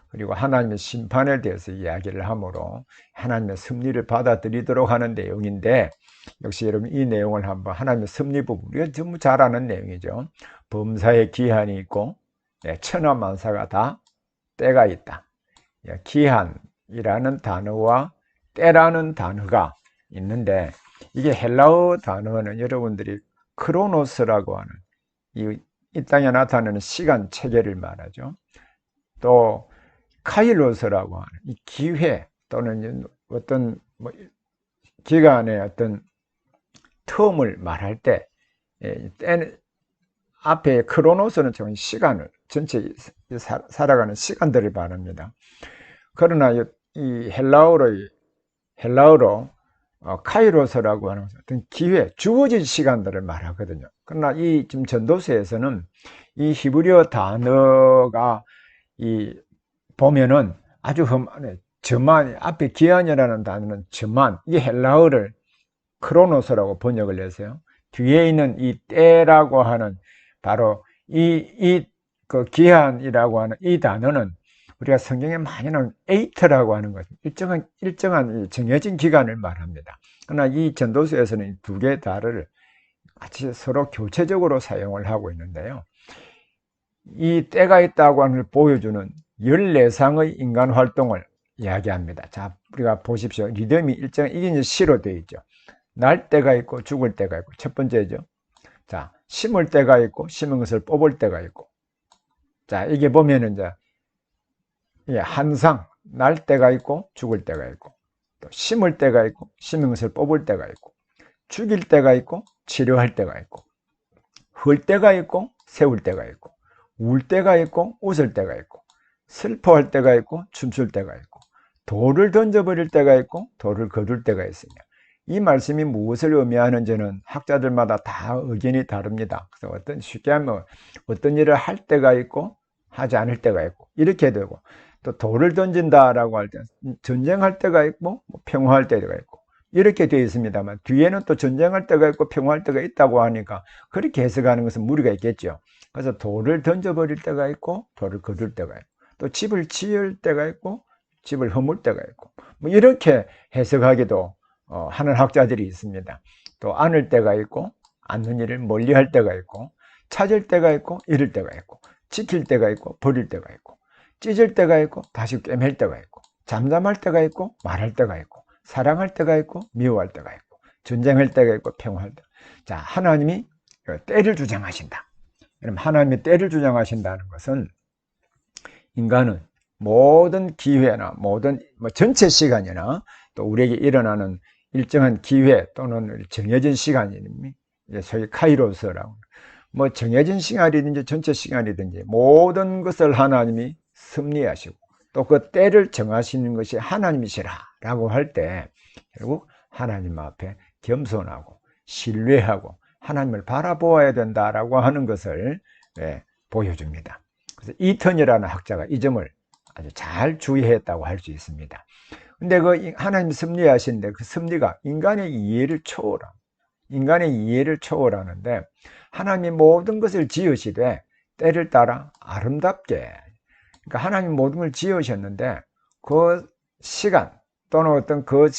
그리고 하나님의 심판에 대해서 이야기를 하므로 하나님의 섭리를 받아들이도록 하는 내용인데, 역시 여러분 이 내용을 한번, 하나님의 섭리 부분, 우리가 전부 잘 아는 내용이죠. 범사에 기한이 있고 천하만사가 다 때가 있다. 기한이라는 단어와 때라는 단어가 있는데, 이게 헬라어 단어는 여러분들이 크로노스라고 하는 이 땅에 나타나는 시간 체계를 말하죠. 또 카이로스라고 하는 이 기회 또는 어떤 기간의 어떤 텀을 말할 때, 때는 앞에 크로노스는 지금 시간을, 전체 살아가는 시간들을 말합니다. 그러나 이 헬라어로 카이로스라고 하는 어떤 기회, 주어진 시간들을 말하거든요. 그러나 이 지금 전도서에서는 이 히브리어 단어가 보면은 아주 험하네. 저만, 앞에 기한이라는 단어는 저만, 이 헬라어를 크로노스라고 번역을 해서요. 뒤에 있는 이 때라고 하는 바로 그 기한이라고 하는 이 단어는 우리가 성경에 많이 나오는 에이트라고 하는 것, 일정한 정해진 기간을 말합니다. 그러나 이 전도서에서는 이 두 개의 단어를 같이 서로 교체적으로 사용을 하고 있는데요. 이 때가 있다고 하는 걸 보여주는 14상의 인간 활동을 이야기합니다. 자, 우리가 보십시오. 리듬이 이게 이제 시로 되어 있죠. 날 때가 있고 죽을 때가 있고, 첫 번째죠. 자, 심을 때가 있고 심은 것을 뽑을 때가 있고. 자, 이게 보면은 이제 이게 항상 날 때가 있고 죽을 때가 있고, 또 심을 때가 있고 심은 것을 뽑을 때가 있고, 죽일 때가 있고 치료할 때가 있고, 흘 때가 있고 세울 때가 있고, 울 때가 있고 웃을 때가 있고, 슬퍼할 때가 있고 춤출 때가 있고, 돌을 던져버릴 때가 있고 돌을 거둘 때가 있으며, 이 말씀이 무엇을 의미하는지는 학자들마다 다 의견이 다릅니다. 그래서 쉽게 하면 어떤 일을 할 때가 있고 하지 않을 때가 있고 이렇게 되고, 또 돌을 던진다라고 할 때 전쟁할 때가 있고 평화할 때가 있고 이렇게 되어 있습니다만, 뒤에는 또 전쟁할 때가 있고 평화할 때가 있다고 하니까 그렇게 해석하는 것은 무리가 있겠죠. 그래서 돌을 던져버릴 때가 있고 돌을 거둘 때가 있고, 또 집을 지을 때가 있고 집을 허물 때가 있고, 뭐 이렇게 해석하기도 하는 학자들이 있습니다. 또 안을 때가 있고 안는 일을 멀리할 때가 있고, 찾을 때가 있고 잃을 때가 있고, 지킬 때가 있고 버릴 때가 있고, 찢을 때가 있고 다시 꿰맬 때가 있고, 잠잠할 때가 있고 말할 때가 있고, 사랑할 때가 있고 미워할 때가 있고, 전쟁할 때가 있고 평화할 때. 자, 하나님이 때를 주장하신다. 그럼 하나님이 때를 주장하신다는 것은 인간은 모든 기회나 모든 전체 시간이나 또 우리에게 일어나는 일정한 기회 또는 정해진 시간이 소위 카이로스라고, 뭐 정해진 시간이든지 전체 시간이든지 모든 것을 하나님이 섭리하시고 또 그 때를 정하시는 것이 하나님이시라라고 할 때, 결국 하나님 앞에 겸손하고 신뢰하고 하나님을 바라보아야 된다라고 하는 것을 보여줍니다. 그래서 이턴이라는 학자가 이 점을 아주 잘 주의했다고 할 수 있습니다. 근데 그 하나님 섭리하신데 그 섭리가 인간의 이해를 초월함, 인간의 이해를 초월하는데, 하나님이 모든 것을 지으시되 때를 따라 아름답게, 그러니까 하나님 모든 걸 지으셨는데 그 시간 또는 어떤 그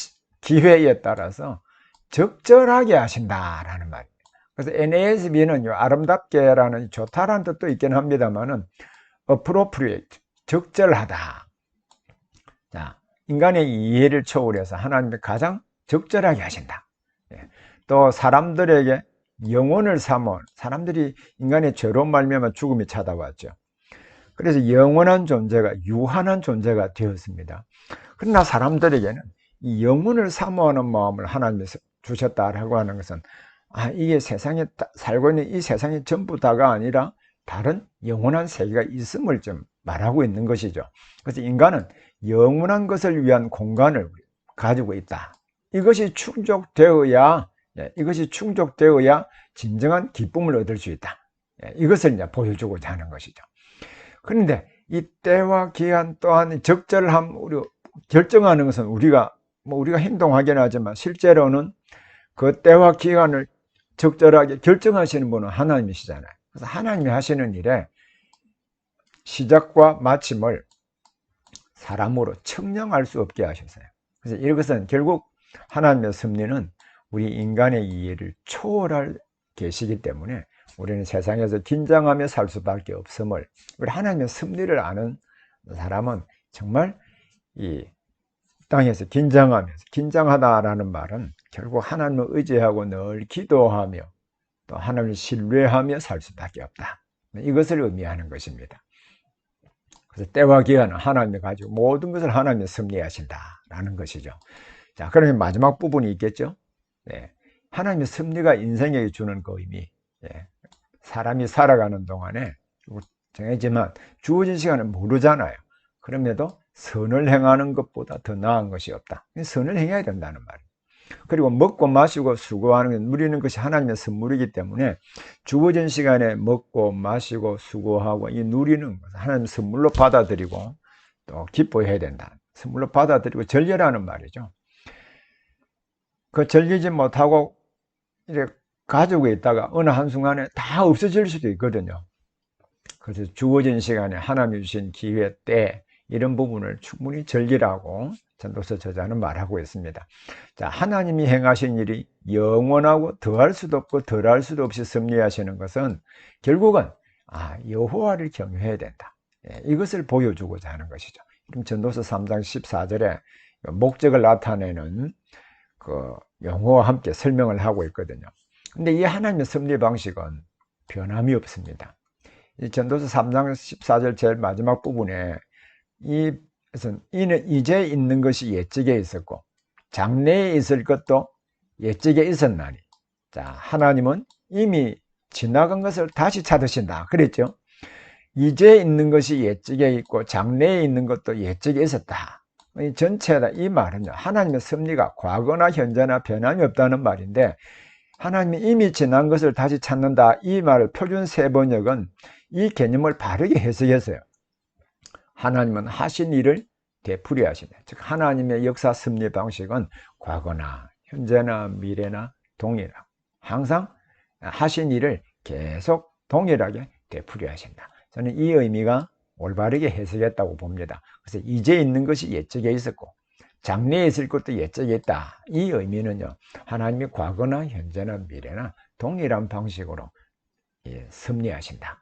기회에 따라서 적절하게 하신다라는 말입니다. 그래서 NASB는 아름답게라는 좋다라는 뜻도 있긴 합니다만은 appropriate, 적절하다. 자, 인간의 이해를 초월해서 하나님이 가장 적절하게 하신다. 또 사람들에게 영혼을 삼은, 사람들이 인간의 죄로 말미암아 죽음이 찾아왔죠. 그래서 영원한 존재가 유한한 존재가 되었습니다. 그러나 사람들에게는 이 영혼을 사모하는 마음을 하나님이 주셨다라고 하는 것은, 이게 세상에 살고 있는 이 세상이 전부 다가 아니라 다른 영원한 세계가 있음을 좀 말하고 있는 것이죠. 그래서 인간은 영원한 것을 위한 공간을 가지고 있다. 이것이 충족되어야 진정한 기쁨을 얻을 수 있다. 이것을 이제 보여주고자 하는 것이죠. 그런데 이 때와 기한 또한 적절함, 결정하는 것은 우리가 행동하긴 하지만 실제로는 그 때와 기간을 적절하게 결정하시는 분은 하나님이시잖아요. 그래서 하나님이 하시는 일에 시작과 마침을 사람으로 측량할 수 없게 하셨어요. 그래서 이것은 결국 하나님의 섭리는 우리 인간의 이해를 초월할 계시기 때문에 우리는 세상에서 긴장하며 살 수밖에 없음을, 우리 하나님의 섭리를 아는 사람은 정말 이 땅에서 긴장하다라는 말은 결국 하나님을 의지하고 늘 기도하며 또 하나님을 신뢰하며 살 수밖에 없다. 이것을 의미하는 것입니다. 그래서 때와 기한은 하나님이 가지고 모든 것을 하나님이 섭리하신다라는 것이죠. 자, 그러면 마지막 부분이 있겠죠. 하나님의 섭리가 인생에게 주는 그 의미. 사람이 살아가는 동안에 정해지만 주어진 시간은 모르잖아요. 그럼에도 선을 행하는 것보다 더 나은 것이 없다. 선을 행해야 된다는 말이에요. 그리고 먹고 마시고 수고하는, 누리는 것이 하나님의 선물이기 때문에 주어진 시간에 먹고 마시고 수고하고 이 누리는 것을 하나님의 선물로 받아들이고 또 기뻐해야 된다. 선물로 받아들이고 즐기라는 말이죠. 그 즐기지 못하고 이렇게 가지고 있다가 어느 한순간에 다 없어질 수도 있거든요. 그래서 주어진 시간에 하나님이 주신 기회, 때, 이런 부분을 충분히 즐기라고 전도서 저자는 말하고 있습니다. 자, 하나님이 행하신 일이 영원하고 더할 수도 없고 덜할 수도 없이 섭리하시는 것은 결국은 여호와를 경외해야 된다. 이것을 보여주고자 하는 것이죠. 그럼 전도서 3장 14절에 목적을 나타내는 그 용어와 함께 설명을 하고 있거든요. 근데 이 하나님의 섭리 방식은 변함이 없습니다. 이 전도서 3장 14절 제일 마지막 부분에 이는 이제 있는 것이 옛적에 있었고 장래에 있을 것도 옛적에 있었나니. 자, 하나님은 이미 지나간 것을 다시 찾으신다 그랬죠. 이제 있는 것이 옛적에 있고 장래에 있는 것도 옛적에 있었다. 이 전체다. 이 말은요, 하나님의 섭리가 과거나 현재나 변함이 없다는 말인데, 하나님이 이미 지난 것을 다시 찾는다. 이 말을 표준 세번역은 이 개념을 바르게 해석했어요. 하나님은 하신 일을 되풀이 하신다. 즉 하나님의 역사 섭리 방식은 과거나 현재나 미래나 동일하고 항상 하신 일을 계속 동일하게 되풀이 하신다. 저는 이 의미가 올바르게 해석했다고 봅니다. 그래서 이제 있는 것이 옛적에 있었고 장래에 있을 것도 옛적에 있다. 이 의미는요, 하나님이 과거나 현재나 미래나 동일한 방식으로 섭리하신다.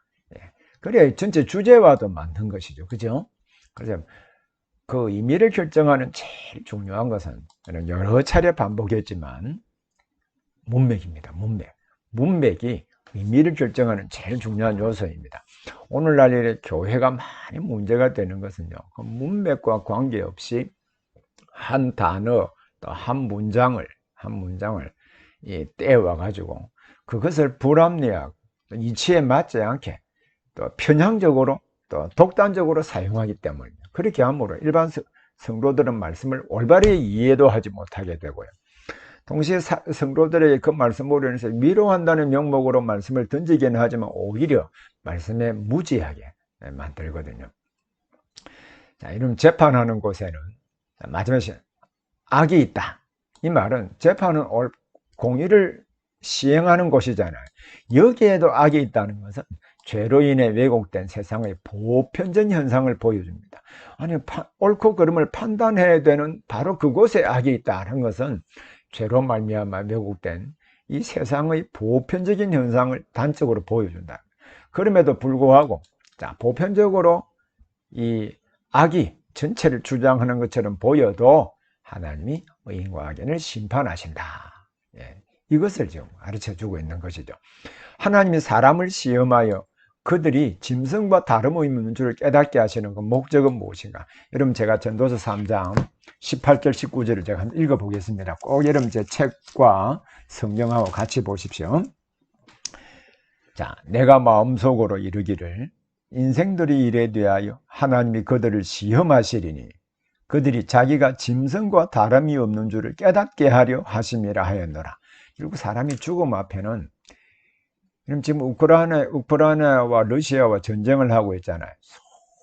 그래야 전체 주제와도 맞는 것이죠. 그죠? 그래서 그 의미를 결정하는 제일 중요한 것은 여러 차례 반복했지만 문맥입니다. 문맥이 의미를 결정하는 제일 중요한 요소입니다. 오늘날 일에 교회가 많이 문제가 되는 것은요, 그 문맥과 관계없이 한 단어 또 한 문장을 떼와 가지고 그것을 불합리하고 이치에 맞지 않게 또 편향적으로 또 독단적으로 사용하기 때문에, 그렇게 함으로 일반 성도들은 말씀을 올바르게 이해도 하지 못하게 되고요, 동시에 성도들에게 그 말씀으로 인해서 위로한다는 명목으로 말씀을 던지기는 하지만 오히려 말씀에 무지하게 만들거든요. 자, 이런 재판하는 곳에는 마지막에 악이 있다. 이 말은 재판은 공의를 시행하는 곳이잖아요. 여기에도 악이 있다는 것은 죄로 인해 왜곡된 세상의 보편적 현상을 보여줍니다. 아니, 옳고 그름을 판단해야 되는 바로 그곳에 악이 있다는 것은 죄로 말미암아 왜곡된 이 세상의 보편적인 현상을 단적으로 보여준다. 그럼에도 불구하고, 자, 보편적으로 이 악이 전체를 주장하는 것처럼 보여도 하나님이 의인과 악인을 심판하신다. 이것을 지금 가르쳐주고 있는 것이죠. 하나님이 사람을 시험하여 그들이 짐승과 다름없는 줄을 깨닫게 하시는 그 목적은 무엇인가? 여러분, 제가 전도서 3장 18절 19절을 제가 한번 읽어보겠습니다. 꼭 여러분 제 책과 성경하고 같이 보십시오. 자, 내가 마음속으로 이르기를 인생들이 이래 되하여 하나님이 그들을 시험하시리니 그들이 자기가 짐승과 다름이 없는 줄을 깨닫게 하려 하심이라 하였노라. 결국 사람이 죽음 앞에는, 지금 우크라이나와 러시아와 전쟁을 하고 있잖아요.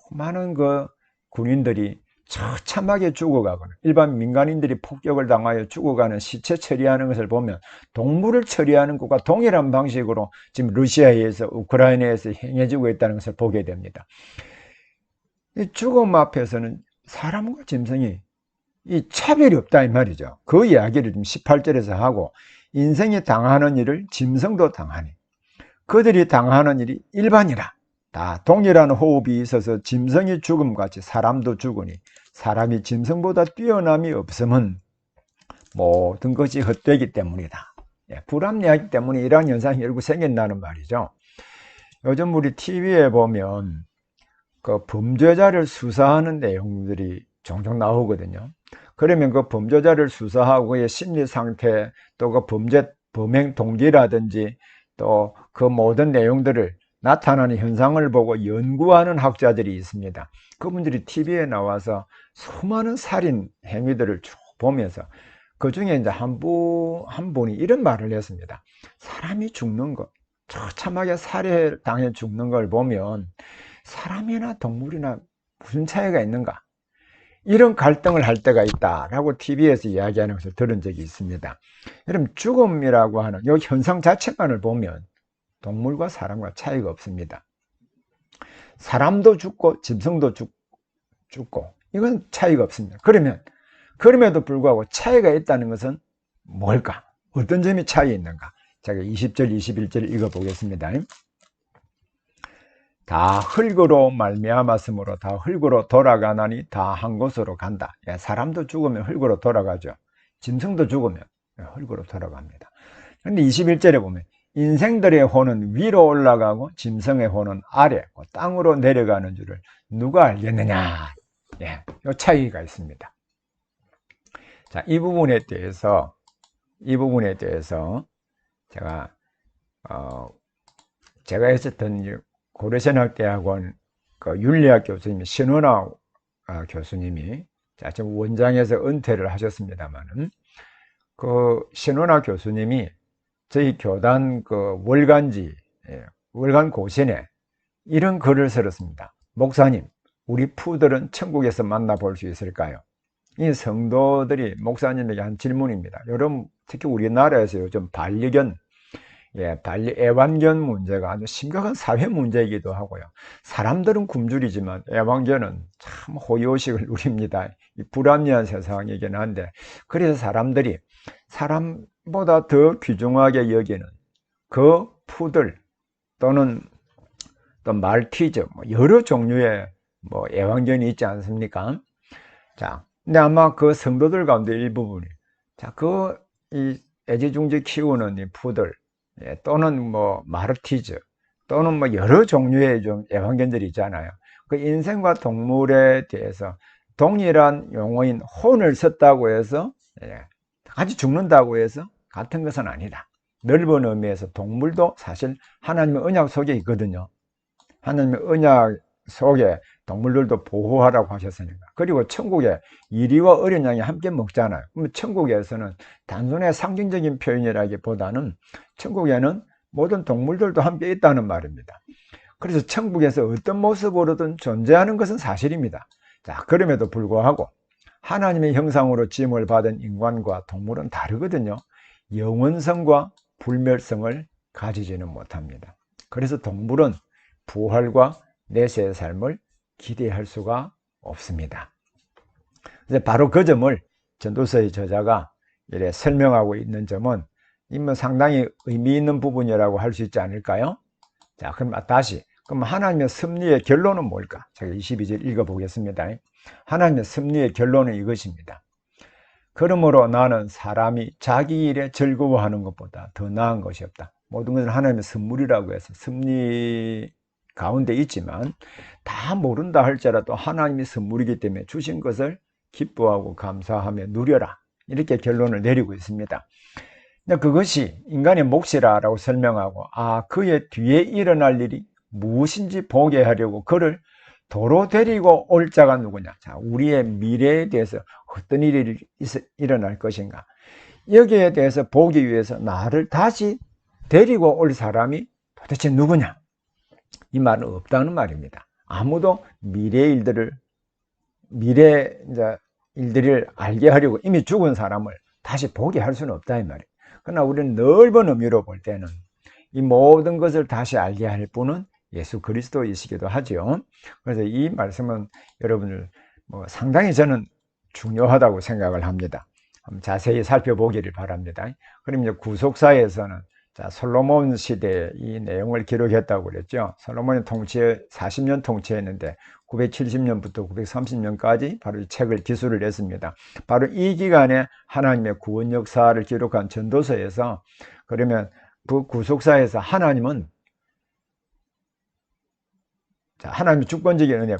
수많은 그 군인들이 처참하게 죽어가거나 일반 민간인들이 폭격을 당하여 죽어가는 시체 처리하는 것을 보면 동물을 처리하는 것과 동일한 방식으로 지금 러시아에서 우크라이나에서 행해지고 있다는 것을 보게 됩니다. 이 죽음 앞에서는 사람과 짐승이 이 차별이 없다 이 말이죠. 그 이야기를 지금 18절에서 하고, 인생이 당하는 일을 짐승도 당하니 그들이 당하는 일이 일반이라. 다 동일한 호흡이 있어서 짐승이 죽음같이 사람도 죽으니 사람이 짐승보다 뛰어남이 없음은 모든 것이 헛되기 때문이다. 불합리하기 때문에 이러한 현상이 결국 생긴다는 말이죠. 요즘 우리 TV에 보면 그 범죄자를 수사하는 내용들이 종종 나오거든요. 그러면 그 범죄자를 수사하고 그의 심리 상태, 또 그 범행 동기라든지 또 그 모든 내용들을 나타나는 현상을 보고 연구하는 학자들이 있습니다. 그분들이 TV에 나와서 수많은 살인 행위들을 쭉 보면서 그 중에 이제 한 분이 이런 말을 했습니다. 사람이 죽는 것, 처참하게 살해당해 죽는 걸 보면 사람이나 동물이나 무슨 차이가 있는가? 이런 갈등을 할 때가 있다라고 TV에서 이야기하는 것을 들은 적이 있습니다. 여러분, 죽음이라고 하는 이 현상 자체만을 보면 동물과 사람과 차이가 없습니다. 사람도 죽고 짐승도 죽고 이건 차이가 없습니다. 그럼에도 불구하고 차이가 있다는 것은 뭘까? 어떤 점이 차이 있는가? 제가 20절 21절 읽어보겠습니다. 다 흙으로 말미암았으므로 다 흙으로 돌아가나니 다 한 곳으로 간다. 사람도 죽으면 흙으로 돌아가죠. 짐승도 죽으면 흙으로 돌아갑니다. 그런데 21절에 보면 인생들의 혼은 위로 올라가고 짐승의 혼은 아래 땅으로 내려가는 줄을 누가 알겠느냐. 예, 이 차이가 있습니다. 자, 이 부분에 대해서 제가 했었던 고려신학대학원 그 윤리학 교수님 신원아 교수님이 지금 원장에서 은퇴를 하셨습니다만은 그 신원아 교수님이 저희 교단 그 월간지 월간 고신에 이런 글을 썼습니다. 목사님, 우리 푸들은 천국에서 만나볼 수 있을까요? 이 성도들이 목사님에게 한 질문입니다. 여러분, 특히 우리나라에서 요즘 반려견, 애완견 문제가 아주 심각한 사회 문제이기도 하고요. 사람들은 굶주리지만 애완견은 참 호의호식을 누립니다. 불합리한 세상이긴 한데, 그래서 사람들이 사람보다 더 귀중하게 여기는 그 푸들 또는 또 말티즈, 여러 종류의 애완견이 있지 않습니까? 자, 근데 아마 그 성도들 가운데 일부분이, 자, 이 애지중지 키우는 이 푸들, 또는 마르티즈, 또는 여러 종류의 좀 애완견들이 있잖아요. 그 인생과 동물에 대해서 동일한 용어인 혼을 썼다고 해서, 같이 죽는다고 해서 같은 것은 아니다. 넓은 의미에서 동물도 사실 하나님의 언약 속에 있거든요. 하나님의 언약 속에 동물들도 보호하라고 하셨으니까. 그리고 천국에 이리와 어린 양이 함께 먹잖아요. 그러면 천국에서는 단순히 상징적인 표현이라기보다는 천국에는 모든 동물들도 함께 있다는 말입니다. 그래서 천국에서 어떤 모습으로든 존재하는 것은 사실입니다. 자, 그럼에도 불구하고 하나님의 형상으로 지음을 받은 인간과 동물은 다르거든요. 영원성과 불멸성을 가지지는 못합니다. 그래서 동물은 부활과 내세의 삶을 기대할 수가 없습니다. 바로 그 점을 전도서의 저자가 이렇게 설명하고 있는 점은 상당히 의미 있는 부분이라고 할 수 있지 않을까요? 자, 그럼 다시, 그럼 하나님의 섭리의 결론은 뭘까? 제가 22절 읽어보겠습니다. 하나님의 섭리의 결론은 이것입니다. 그러므로 나는 사람이 자기 일에 즐거워하는 것보다 더 나은 것이 없다. 모든 것은 하나님의 선물이라고 해서 섭리 가운데 있지만 다 모른다 할지라도 하나님의 선물이기 때문에 주신 것을 기뻐하고 감사하며 누려라. 이렇게 결론을 내리고 있습니다. 그것이 인간의 몫이라고 설명하고, 그의 뒤에 일어날 일이 무엇인지 보게 하려고 그를 도로 데리고 올 자가 누구냐. 자, 우리의 미래에 대해서 어떤 일이 일어날 것인가. 여기에 대해서 보기 위해서 나를 다시 데리고 올 사람이 도대체 누구냐. 이 말은 없다는 말입니다. 아무도 미래 일들을 알게 하려고 이미 죽은 사람을 다시 보게 할 수는 없다 이 말이에요. 그러나 우리는 넓은 의미로 볼 때는 이 모든 것을 다시 알게 할 분은 예수 그리스도이시기도 하죠. 그래서 이 말씀은 여러분들 상당히 저는 중요하다고 생각을 합니다. 한번 자세히 살펴보기를 바랍니다. 그럼 이제 구속사에서는 솔로몬 시대에 이 내용을 기록했다고 그랬죠. 솔로몬이 40년 통치했는데 970년부터 930년까지 바로 이 책을 기술을 했습니다. 바로 이 기간에 하나님의 구원 역사를 기록한 전도서에서, 그러면 그 구속사에서 하나님은 하나님의 주권적인 은혜,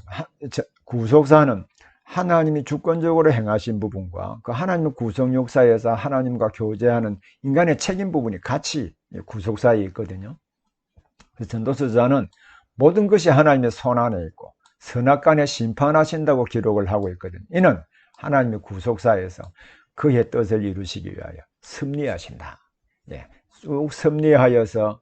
구속사는 하나님이 주권적으로 행하신 부분과 그 하나님의 구속 역사에서 하나님과 교제하는 인간의 책임 부분이 같이 구속사에 있거든요. 그래서 전도서자는 모든 것이 하나님의 손 안에 있고 선악간에 심판하신다고 기록을 하고 있거든요. 이는 하나님의 구속사에서 그의 뜻을 이루시기 위하여 섭리하신다. 쭉 섭리하여서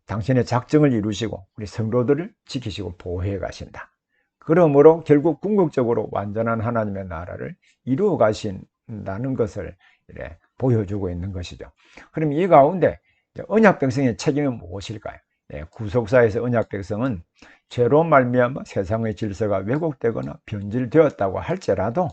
당신의 작정을 이루시고 우리 성도들을 지키시고 보호해 가신다. 그러므로 결국 궁극적으로 완전한 하나님의 나라를 이루어 가신다는 것을 보여주고 있는 것이죠. 그럼 이 가운데 언약 백성의 책임은 무엇일까요? 구속사에서 언약 백성은 죄로 말미암아 세상의 질서가 왜곡되거나 변질되었다고 할지라도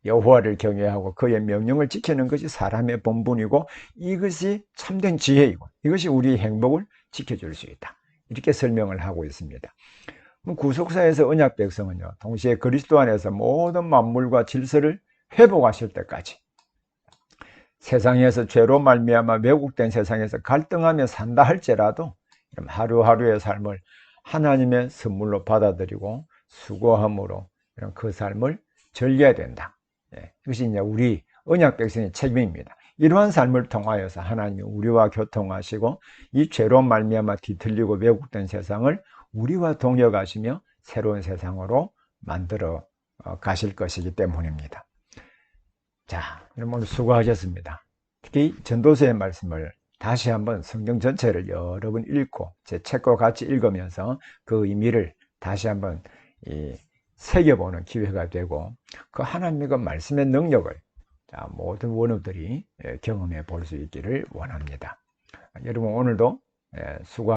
여호와를 경외하고 그의 명령을 지키는 것이 사람의 본분이고 이것이 참된 지혜이고 이것이 우리의 행복을 지켜줄 수 있다. 이렇게 설명을 하고 있습니다. 구속사에서 언약 백성은요, 동시에 그리스도 안에서 모든 만물과 질서를 회복하실 때까지 세상에서 죄로 말미암아 왜곡된 세상에서 갈등하며 산다 할지라도 하루하루의 삶을 하나님의 선물로 받아들이고 수고함으로 그 삶을 즐겨야 된다. 이것이 이제 우리 언약 백성의 책임입니다. 이러한 삶을 통하여서 하나님이 우리와 교통하시고 이 죄로 말미암아 뒤틀리고 왜곡된 세상을 우리와 동역하시며 새로운 세상으로 만들어 가실 것이기 때문입니다. 자, 여러분 오늘 수고하셨습니다. 특히 전도서의 말씀을 다시 한번 성경 전체를 여러 번 읽고 제 책과 같이 읽으면서 그 의미를 다시 한번 새겨보는 기회가 되고 그 하나님의 그 말씀의 능력을 모든 원우들이 경험해 볼 수 있기를 원합니다. 여러분 오늘도 수고